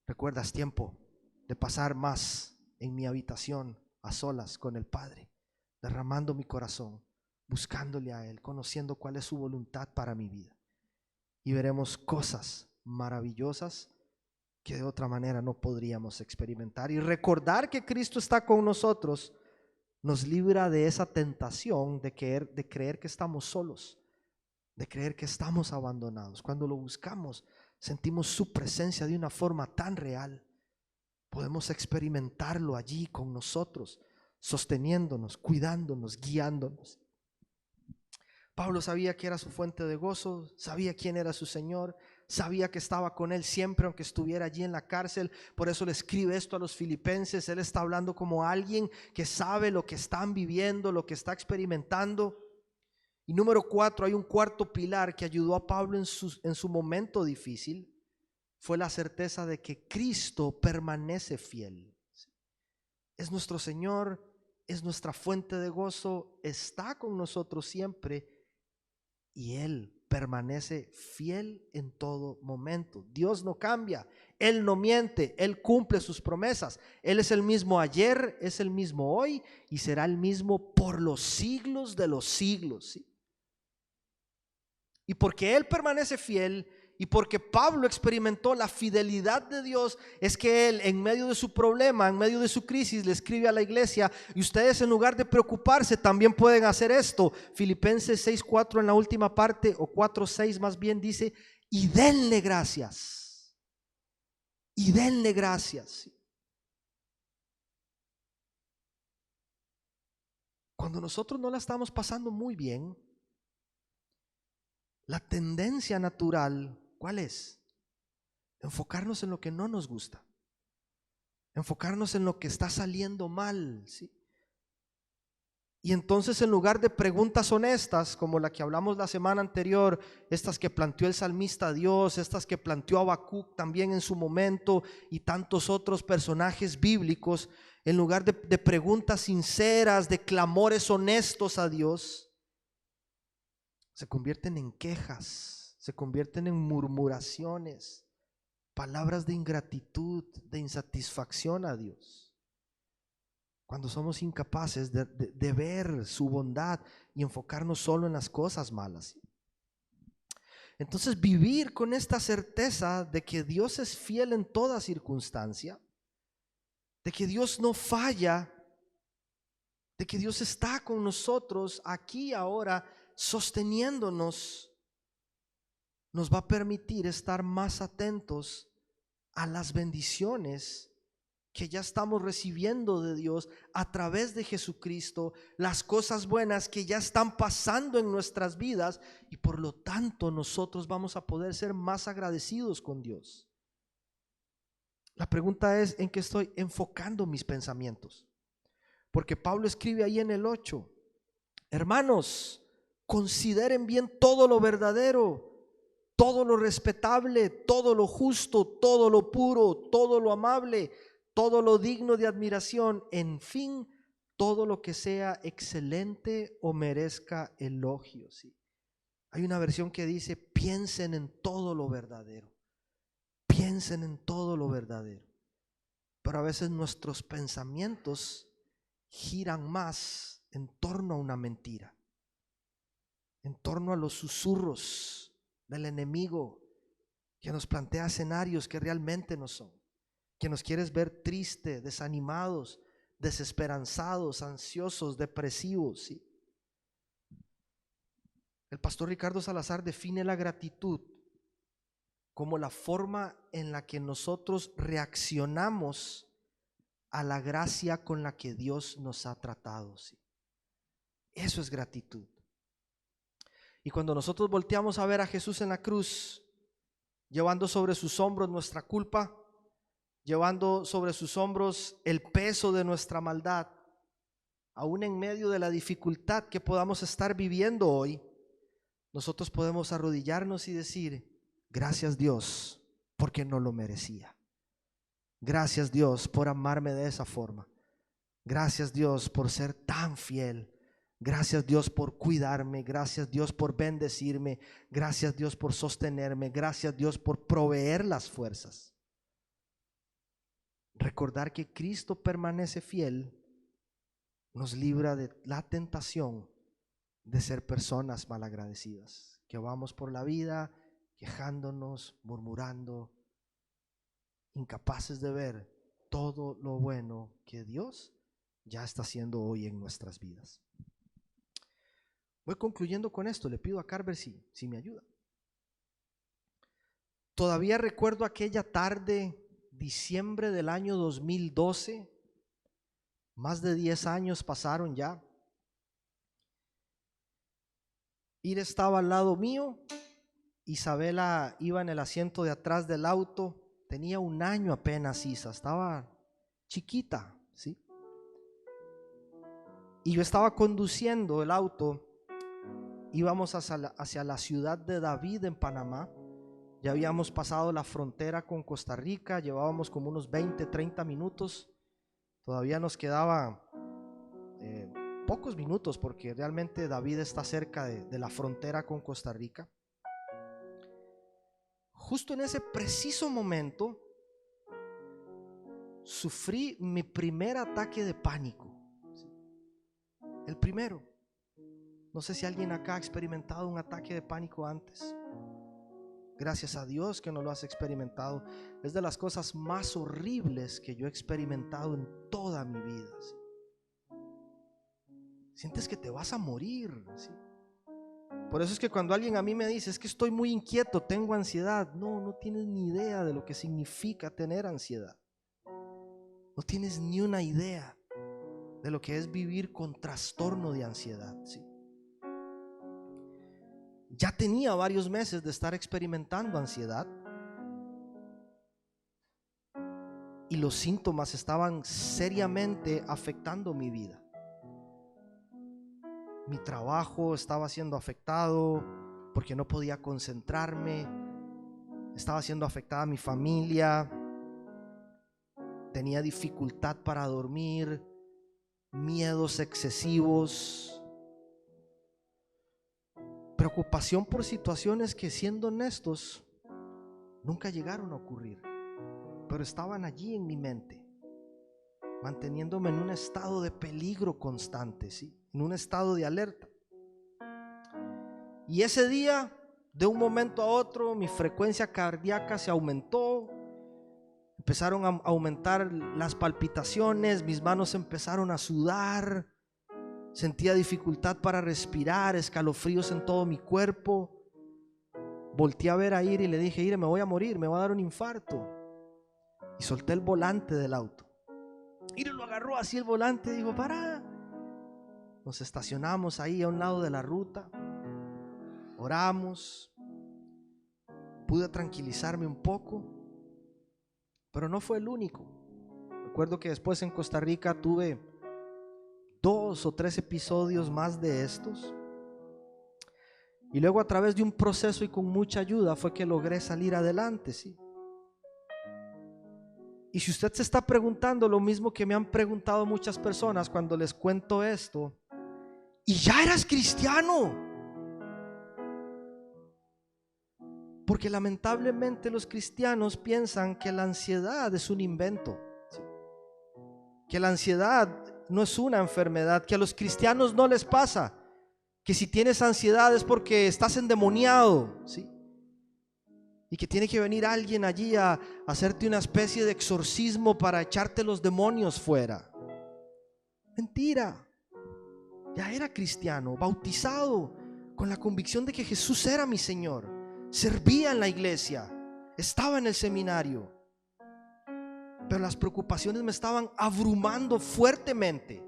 recuerdas tiempo de pasar más en mi habitación a solas con el Padre, derramando mi corazón, buscándole a Él, conociendo cuál es su voluntad para mi vida. Y veremos cosas maravillosas que de otra manera no podríamos experimentar. Y recordar que Cristo está con nosotros nos libra de esa tentación de creer que estamos solos, de creer que estamos abandonados. Cuando lo buscamos, sentimos su presencia de una forma tan real. Podemos experimentarlo allí con nosotros, sosteniéndonos, cuidándonos, guiándonos. Pablo sabía que era su fuente de gozo, sabía quién era su Señor, sabía que estaba con él siempre aunque estuviera allí en la cárcel. Por eso le escribe esto a los filipenses. Él está hablando como alguien que sabe lo que están viviendo, lo que está experimentando. Y número 4, hay un cuarto pilar que ayudó a Pablo en su momento difícil. Fue la certeza de que Cristo permanece fiel. es nuestro Señor, es nuestra fuente de gozo, está con nosotros siempre y Él permanece fiel en todo momento. Dios no cambia, Él no miente, Él cumple sus promesas. Él es el mismo ayer, es el mismo hoy y será el mismo por los siglos de los siglos, ¿sí? Y porque Él permanece fiel y porque Pablo experimentó la fidelidad de Dios, es que Él en medio de su problema, en medio de su crisis, le escribe a la iglesia: y ustedes, en lugar de preocuparse, también pueden hacer esto. Filipenses 6:4 en la última parte, o 4:6 más bien, dice: y denle gracias. Y denle gracias. Cuando nosotros no la estamos pasando muy bien, la tendencia natural, ¿cuál es? Enfocarnos en lo que no nos gusta, enfocarnos en lo que está saliendo mal, ¿sí? Y entonces, en lugar de preguntas honestas como la que hablamos la semana anterior, estas que planteó el salmista a Dios, estas que planteó Habacuc también en su momento, y tantos otros personajes bíblicos, en lugar de preguntas sinceras, de clamores honestos a Dios, se convierten en quejas, se convierten en murmuraciones, palabras de ingratitud, de insatisfacción a Dios. Cuando somos incapaces de ver su bondad y enfocarnos solo en las cosas malas. Entonces, vivir con esta certeza de que Dios es fiel en toda circunstancia, de que Dios no falla, de que Dios está con nosotros aquí ahora, sosteniéndonos, nos va a permitir estar más atentos a las bendiciones que ya estamos recibiendo de Dios a través de Jesucristo, las cosas buenas que ya están pasando en nuestras vidas, y por lo tanto nosotros vamos a poder ser más agradecidos con Dios. La pregunta es: ¿en qué estoy enfocando mis pensamientos? Porque Pablo escribe ahí en el 8: hermanos, consideren bien todo lo verdadero, todo lo respetable, todo lo justo, todo lo puro, todo lo amable, todo lo digno de admiración, en fin, todo lo que sea excelente o merezca elogio. ¿Sí? Hay una versión que dice: piensen en todo lo verdadero, piensen en todo lo verdadero. Pero a veces nuestros pensamientos giran más en torno a una mentira, en torno a los susurros del enemigo que nos plantea escenarios que realmente no son, que nos quieres ver tristes, desanimados, desesperanzados, ansiosos, depresivos, ¿sí? El pastor Ricardo Salazar define la gratitud como la forma en la que nosotros reaccionamos a la gracia con la que Dios nos ha tratado, ¿sí? Eso es gratitud. Y cuando nosotros volteamos a ver a Jesús en la cruz, llevando sobre sus hombros nuestra culpa, llevando sobre sus hombros el peso de nuestra maldad, aún en medio de la dificultad que podamos estar viviendo hoy, nosotros podemos arrodillarnos y decir: gracias Dios, porque no lo merecía. Gracias Dios por amarme de esa forma. Gracias Dios por ser tan fiel. Gracias Dios por cuidarme. Gracias Dios por bendecirme. Gracias Dios por sostenerme. Gracias Dios por proveer las fuerzas. Recordar que Cristo permanece fiel nos libra de la tentación de ser personas malagradecidas, que vamos por la vida quejándonos, murmurando, incapaces de ver todo lo bueno que Dios ya está haciendo hoy en nuestras vidas. Voy concluyendo con esto. Le pido a Carver si me ayuda. Todavía recuerdo aquella tarde, diciembre del año 2012, más de 10 años pasaron ya. Ira estaba al lado mío, Isabela iba en el asiento de atrás del auto, tenía 1 año apenas Isa, estaba chiquita, ¿sí? Y yo estaba conduciendo el auto, íbamos hacia la ciudad de David en Panamá. Ya habíamos pasado la frontera con Costa Rica, llevábamos como unos 20, 30 minutos Todavía nos quedaban pocos minutos porque realmente David está cerca de la frontera con Costa Rica. Justo en ese preciso momento sufrí mi primer ataque de pánico. El primero. No sé si alguien acá ha experimentado un ataque de pánico antes. Gracias a Dios que no lo has experimentado. Es de las cosas más horribles que yo he experimentado en toda mi vida. ¿Sí? Sientes que te vas a morir. ¿Sí? Por eso es que cuando alguien a mí me dice, es que estoy muy inquieto, tengo ansiedad. No tienes ni idea de lo que significa tener ansiedad. No tienes ni una idea de lo que es vivir con trastorno de ansiedad. ¿Sí? Ya tenía varios meses de estar experimentando ansiedad y los síntomas estaban seriamente afectando mi vida. Mi trabajo estaba siendo afectado porque no podía concentrarme. Estaba siendo afectada mi familia. Tenía dificultad para dormir, miedos excesivos, preocupación por situaciones que, siendo honestos, nunca llegaron a ocurrir, pero estaban allí en mi mente, manteniéndome en un estado de peligro constante, ¿sí? En un estado de alerta. Y ese día, de un momento a otro, mi frecuencia cardíaca se aumentó, empezaron a aumentar las palpitaciones, mis manos empezaron a sudar, sentía dificultad para respirar, escalofríos en todo mi cuerpo. Volteé a ver a Ire y le dije, Ire, me voy a morir, me va a dar un infarto. Y solté el volante del auto. Ire lo agarró así el volante y dijo, para. Nos estacionamos ahí a un lado de la ruta, oramos, pude tranquilizarme un poco, pero no fue el único. Recuerdo que después en Costa Rica tuve 2 o 3 episodios más de estos, y luego a través de un proceso y con mucha ayuda fue que logré salir adelante, ¿sí? Y si usted se está preguntando lo mismo que me han preguntado muchas personas cuando les cuento esto, ¿y ya eras cristiano? Porque lamentablemente los cristianos piensan que la ansiedad es un invento, ¿sí? Que la ansiedad no es una enfermedad, que a los cristianos no les pasa, que si tienes ansiedad es porque estás endemoniado, ¿sí? Y que tiene que venir alguien allí a hacerte una especie de exorcismo para echarte los demonios fuera. Mentira. Ya era cristiano, bautizado, con la convicción de que Jesús era mi Señor. Servía en la iglesia, estaba en el seminario, pero las preocupaciones me estaban abrumando fuertemente.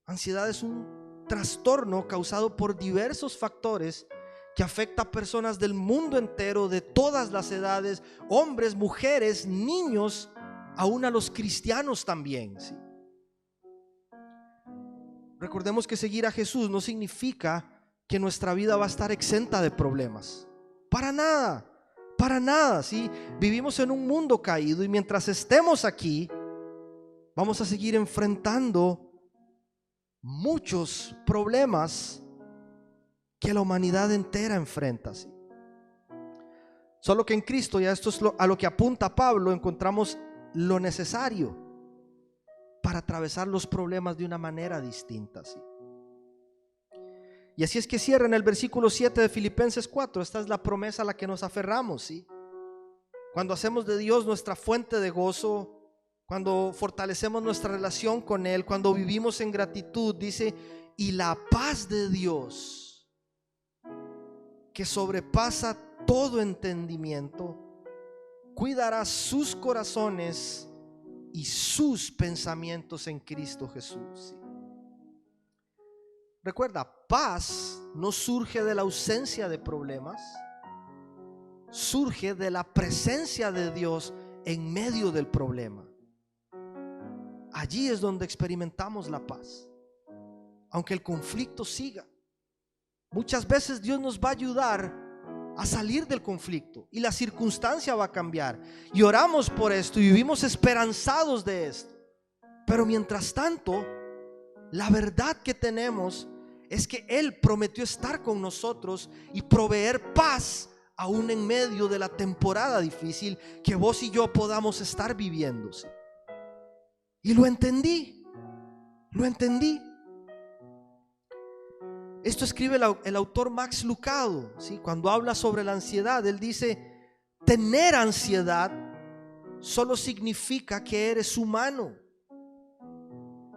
Ansiedad es un trastorno causado por diversos factores que afecta a personas del mundo entero, de todas las edades, hombres, mujeres, niños, aún a los cristianos también, ¿sí? Recordemos que seguir a Jesús no significa que nuestra vida va a estar exenta de problemas. Para nada, ¿sí? Vivimos en un mundo caído y mientras estemos aquí, vamos a seguir enfrentando muchos problemas que la humanidad entera enfrenta, ¿sí? Solo que en Cristo, ya esto es a lo que apunta Pablo, encontramos lo necesario para atravesar los problemas de una manera distinta, ¿sí? Y así es que cierra en el versículo 7 de Filipenses 4. Esta es la promesa a la que nos aferramos, ¿sí? Cuando hacemos de Dios nuestra fuente de gozo, cuando fortalecemos nuestra relación con Él, cuando vivimos en gratitud, dice, y la paz de Dios, que sobrepasa todo entendimiento, cuidará sus corazones y sus pensamientos en Cristo Jesús, ¿sí? Recuerda, paz no surge de la ausencia de problemas, surge de la presencia de Dios en medio del problema. Allí es donde experimentamos la paz, aunque el conflicto siga. Muchas veces Dios nos va a ayudar a salir del conflicto y la circunstancia va a cambiar. Y oramos por esto y vivimos esperanzados de esto. Pero mientras tanto, la verdad que tenemos es que Él prometió estar con nosotros y proveer paz aún en medio de la temporada difícil que vos y yo podamos estar viviendo. Y lo entendí. Esto escribe el autor Max Lucado, ¿sí? Cuando habla sobre la ansiedad, él dice: tener ansiedad solo significa que eres humano.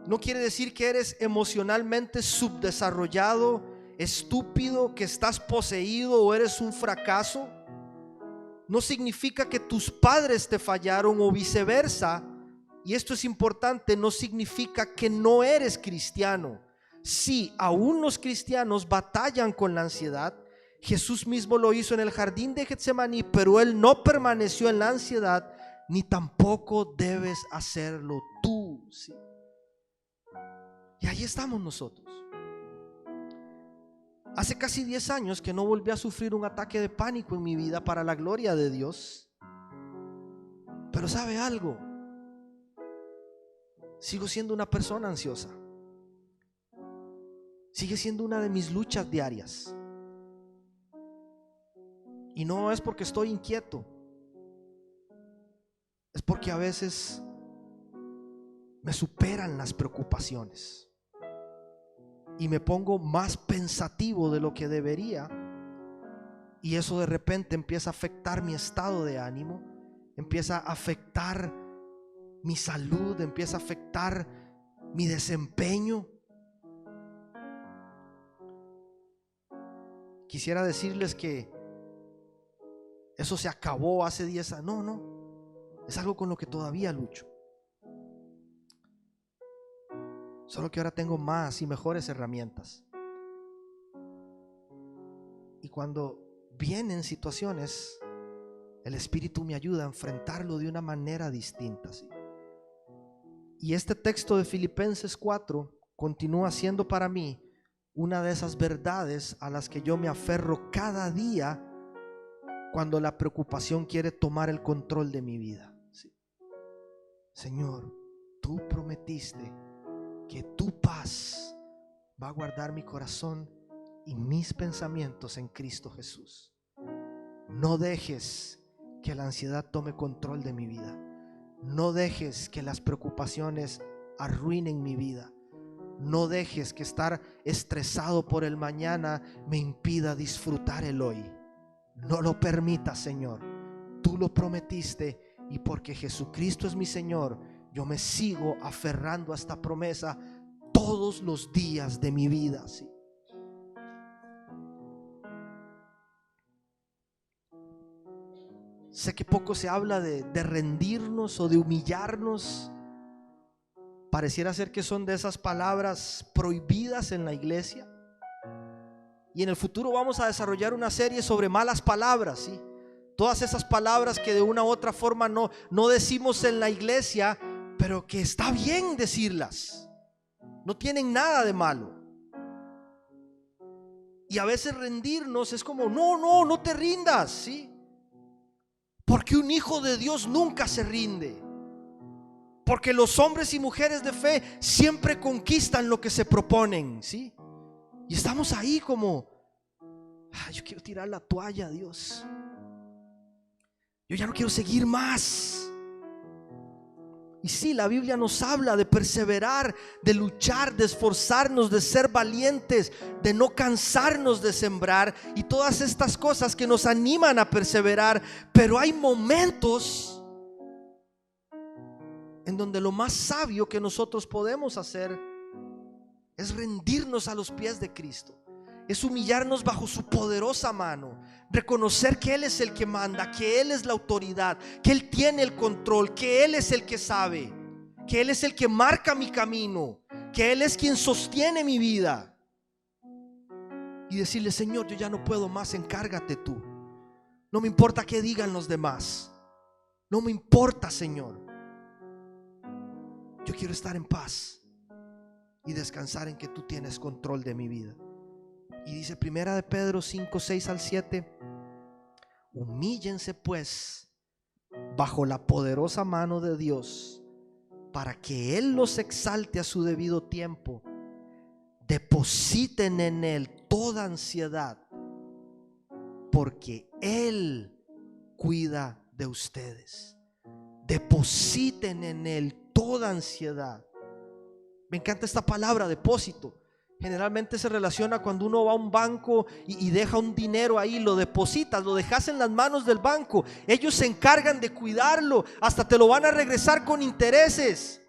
No quiere decir que eres emocionalmente subdesarrollado, estúpido, que estás poseído o eres un fracaso. No significa que tus padres te fallaron o viceversa. Y esto es importante, no significa que no eres cristiano. Sí, aún los cristianos batallan con la ansiedad. Jesús mismo lo hizo en el jardín de Getsemaní, pero Él no permaneció en la ansiedad, ni tampoco debes hacerlo tú, ¿sí? Y ahí estamos nosotros. Hace casi 10 años que no volví a sufrir un ataque de pánico en mi vida, para la gloria de Dios. Pero ¿sabe algo? Sigo siendo una persona ansiosa. Sigue siendo una de mis luchas diarias. Y no es porque estoy inquieto, es porque a veces me superan las preocupaciones y me pongo más pensativo de lo que debería, y eso de repente empieza a afectar mi estado de ánimo, empieza a afectar mi salud, empieza a afectar mi desempeño. Quisiera decirles que eso se acabó hace 10 años. No, es algo con lo que todavía lucho. Solo que ahora tengo más y mejores herramientas. Y cuando vienen situaciones, el Espíritu me ayuda a enfrentarlo de una manera distinta, ¿sí? Y este texto de Filipenses 4 continúa siendo para mí una de esas verdades a las que yo me aferro cada día cuando la preocupación quiere tomar el control de mi vida, ¿sí? Señor, tú prometiste que tu paz va a guardar mi corazón y mis pensamientos en Cristo Jesús. No dejes que la ansiedad tome control de mi vida. No dejes que las preocupaciones arruinen mi vida. No dejes que estar estresado por el mañana me impida disfrutar el hoy. No lo permitas, Señor. Tú lo prometiste, y porque Jesucristo es mi Señor, yo me sigo aferrando a esta promesa todos los días de mi vida, ¿sí? Sé que poco se habla de rendirnos o de humillarnos. Pareciera ser que son de esas palabras prohibidas en la iglesia. Y en el futuro vamos a desarrollar una serie sobre malas palabras, ¿sí? Todas esas palabras que de una u otra forma no decimos en la iglesia, pero que está bien decirlas. No tienen nada de malo. Y a veces rendirnos es como: no te rindas, ¿sí? Porque un hijo de Dios nunca se rinde. Porque los hombres y mujeres de fe siempre conquistan lo que se proponen, ¿sí? Y estamos ahí como: yo quiero tirar la toalla, Dios. Yo ya no quiero seguir más. Y sí, la Biblia nos habla de perseverar, de luchar, de esforzarnos, de ser valientes, de no cansarnos de sembrar y todas estas cosas que nos animan a perseverar. Pero hay momentos en donde lo más sabio que nosotros podemos hacer es rendirnos a los pies de Cristo. Es humillarnos bajo su poderosa mano, reconocer que Él es el que manda, que Él es la autoridad, que Él tiene el control, que Él es el que sabe, que Él es el que marca mi camino, que Él es quien sostiene mi vida. Y decirle: Señor, yo ya no puedo más, encárgate tú. No me importa qué digan los demás. No me importa, Señor. Yo quiero estar en paz y descansar en que tú tienes control de mi vida. Y dice Primera de Pedro 5, 6 al 7: Humíllense pues bajo la poderosa mano de Dios, para que Él los exalte a su debido tiempo. Depositen en Él toda ansiedad, porque Él cuida de ustedes. Depositen en Él toda ansiedad. Me encanta esta palabra, depósito. Generalmente se relaciona cuando uno va a un banco y deja un dinero ahí, lo depositas, lo dejas en las manos del banco. Ellos se encargan de cuidarlo, hasta te lo van a regresar con intereses.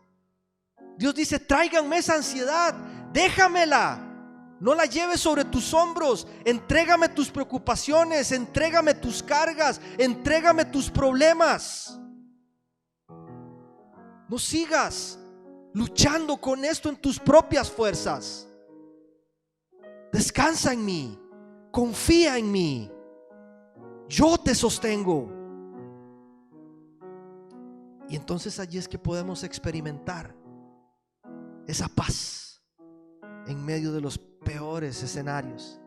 Dios dice: tráiganme esa ansiedad, déjamela. No la lleves sobre tus hombros. Entrégame tus preocupaciones, entrégame tus cargas, entrégame tus problemas. No sigas luchando con esto en tus propias fuerzas. Descansa en mí, confía en mí. Yo te sostengo. Y entonces allí es que podemos experimentar esa paz en medio de los peores escenarios.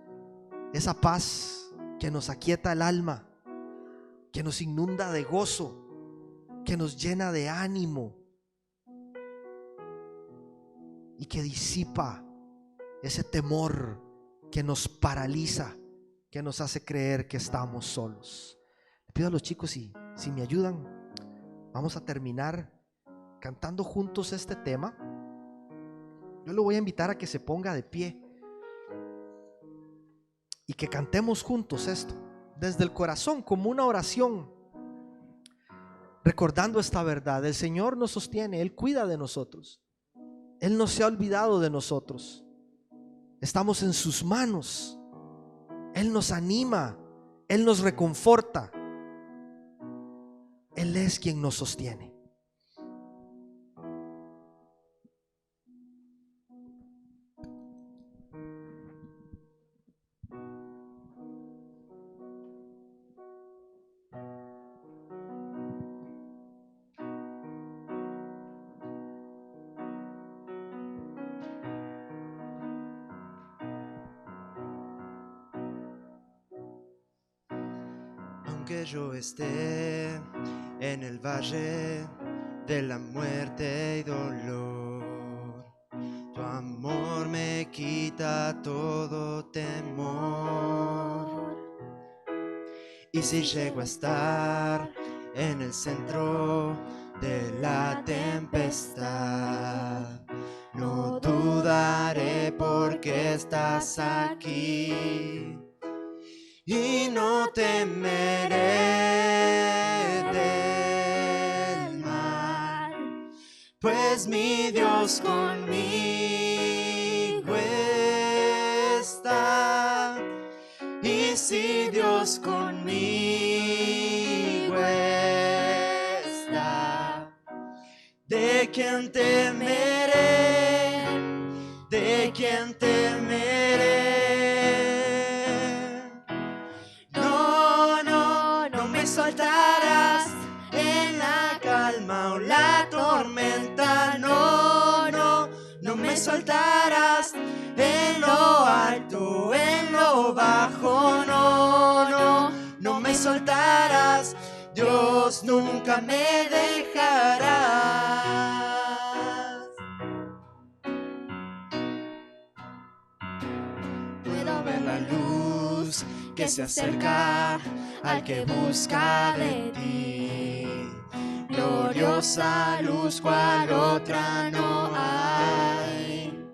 Esa paz que nos aquieta el alma, que nos inunda de gozo, que nos llena de ánimo y que disipa ese temor que nos paraliza, que nos hace creer que estamos solos. Le pido a los chicos si me ayudan. Vamos a terminar cantando juntos este tema. Yo lo voy a invitar a que se ponga de pie y que cantemos juntos esto desde el corazón, como una oración, recordando esta verdad. El Señor nos sostiene, Él cuida de nosotros, Él no se ha olvidado de nosotros. Estamos en sus manos. Él nos anima, Él nos reconforta. Él es quien nos sostiene. Aunque yo esté en el valle de la muerte y dolor, tu amor me quita todo temor. Y si llego a estar en el centro de la tempestad, no dudaré porque estás aquí. Y no temeré del mal, pues mi Dios conmigo está. Y si Dios conmigo está, ¿de quién temeré? ¿De quién temeré? Soltarás en la calma o la tormenta. No me soltarás en lo alto, en lo bajo. No me soltarás. Dios nunca me dejarás. Puedo ver la luz que se acerca al que busca de ti. Gloriosa luz cual otra no hay.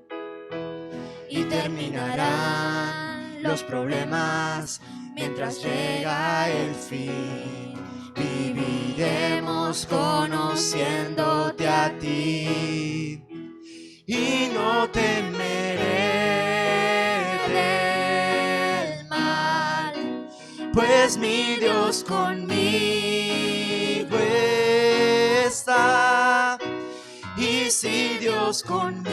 Y terminarán los problemas mientras llega el fin. Viviremos conociéndote a ti. Y no temeré del mal, pues mi Dios conmigo está. Y si Dios conmigo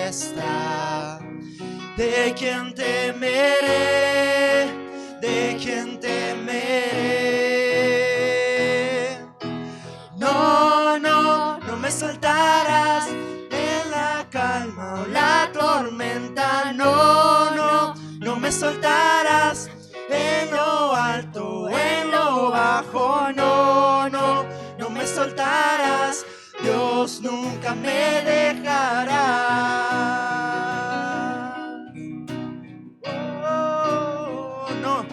está, ¿de quién temeré? ¿De quién temeré? No me soltarás en la calma o la tormenta. No me soltarás Dios nunca me dejará. Oh, no,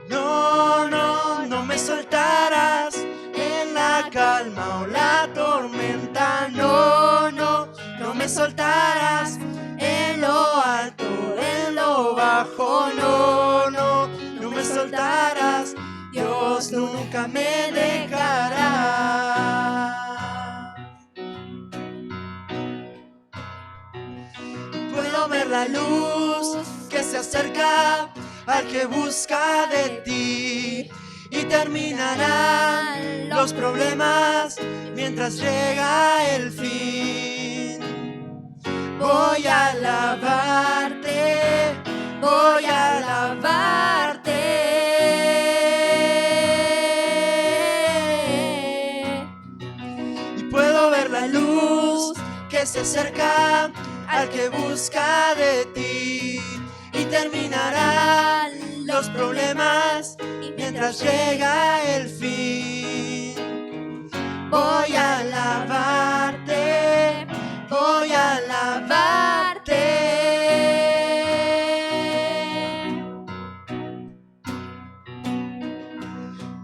no, no, no me soltarás en la calma o la tormenta. No, no, no me soltarás en lo alto, en lo bajo. No, no, no me soltarás. Dios nunca me dejará. Puedo ver la luz que se acerca al que busca de ti, y terminarán los problemas mientras llega el fin. Voy a alabarte, voy a alabarte. Y puedo ver la luz que se acerca al que busca de ti, y terminarán los problemas mientras llega el fin. Voy a alabarte, voy a alabarte.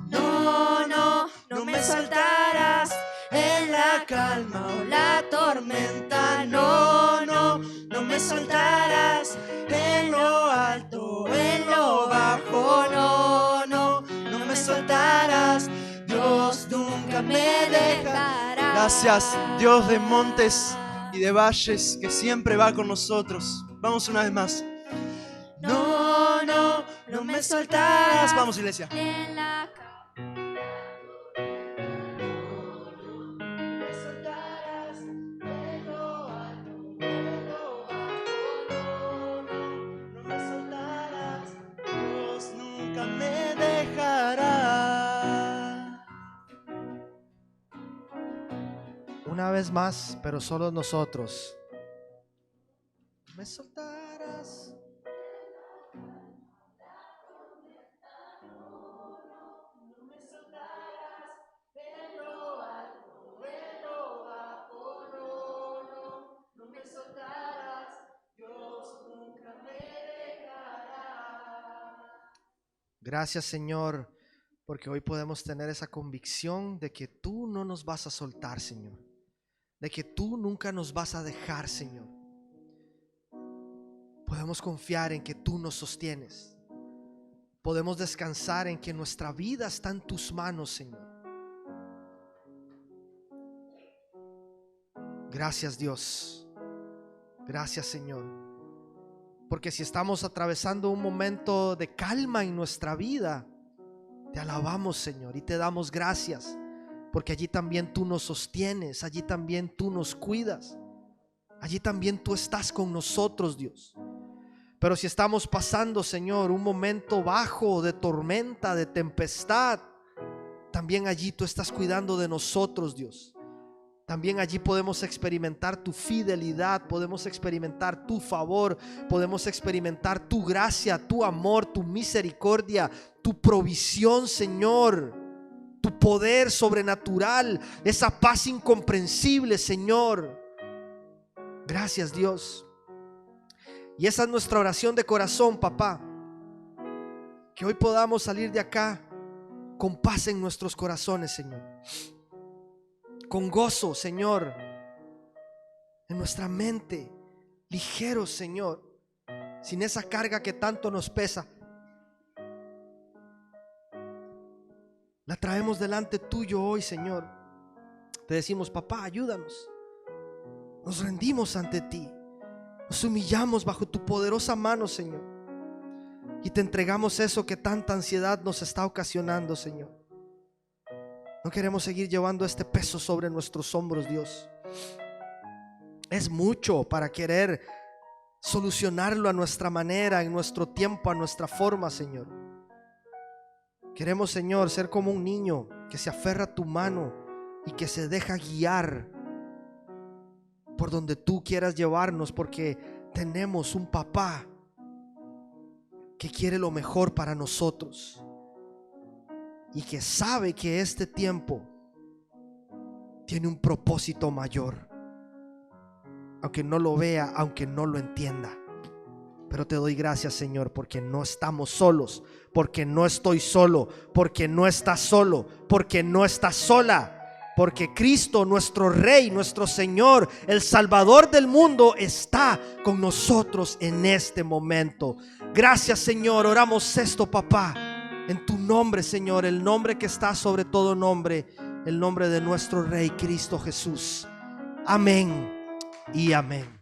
No, no, no me soltarás en la calma o la tormenta. No, no, no me soltarás en lo alto, en lo bajo. No, no, no me soltarás. Dios nunca me dejará. Gracias, Dios de montes y de valles, que siempre va con nosotros. Vamos una vez más. No, no, no me soltarás. Vamos, iglesia. Una vez más, pero solo nosotros. Me soltarás. Gracias, Señor, porque hoy podemos tener esa convicción de que tú no nos vas a soltar, Señor, de que tú nunca nos vas a dejar, Señor. Podemos confiar en que tú nos sostienes. Podemos descansar en que nuestra vida está en tus manos, Señor. Gracias, Dios. Gracias, Señor. Porque si estamos atravesando un momento de calma en nuestra vida, te alabamos, Señor, y te damos gracias, porque allí también tú nos sostienes, allí también tú nos cuidas, allí también tú estás con nosotros, Dios. Pero si estamos pasando, Señor, un momento bajo de tormenta, de tempestad, también allí tú estás cuidando de nosotros, Dios. También allí podemos experimentar tu fidelidad, podemos experimentar tu favor, podemos experimentar tu gracia, tu amor, tu misericordia, tu provisión, Señor, tu poder sobrenatural, esa paz incomprensible, Señor. Gracias, Dios. Y esa es nuestra oración de corazón, papá, que hoy podamos salir de acá con paz en nuestros corazones, Señor, con gozo, Señor, en nuestra mente, ligeros, Señor, sin esa carga que tanto nos pesa. La traemos delante tuyo hoy, Señor. Te decimos, papá, ayúdanos. Nos rendimos ante ti, nos humillamos bajo tu poderosa mano, Señor, y te entregamos eso que tanta ansiedad nos está ocasionando, Señor. No queremos seguir llevando este peso sobre nuestros hombros, Dios. Es mucho para querer solucionarlo a nuestra manera, en nuestro tiempo, a nuestra forma, Señor. Queremos, Señor, ser como un niño que se aferra a tu mano y que se deja guiar por donde tú quieras llevarnos, porque tenemos un papá que quiere lo mejor para nosotros y que sabe que este tiempo tiene un propósito mayor. Aunque no lo vea, aunque no lo entienda. Pero te doy gracias, Señor, porque no estamos solos, porque no estoy solo, porque no estás solo, porque no estás sola. Porque Cristo, nuestro Rey, nuestro Señor, el Salvador del mundo, está con nosotros en este momento. Gracias, Señor. Oramos esto, papá, en tu nombre, Señor, el nombre que está sobre todo nombre, el nombre de nuestro Rey, Cristo Jesús. Amén y amén.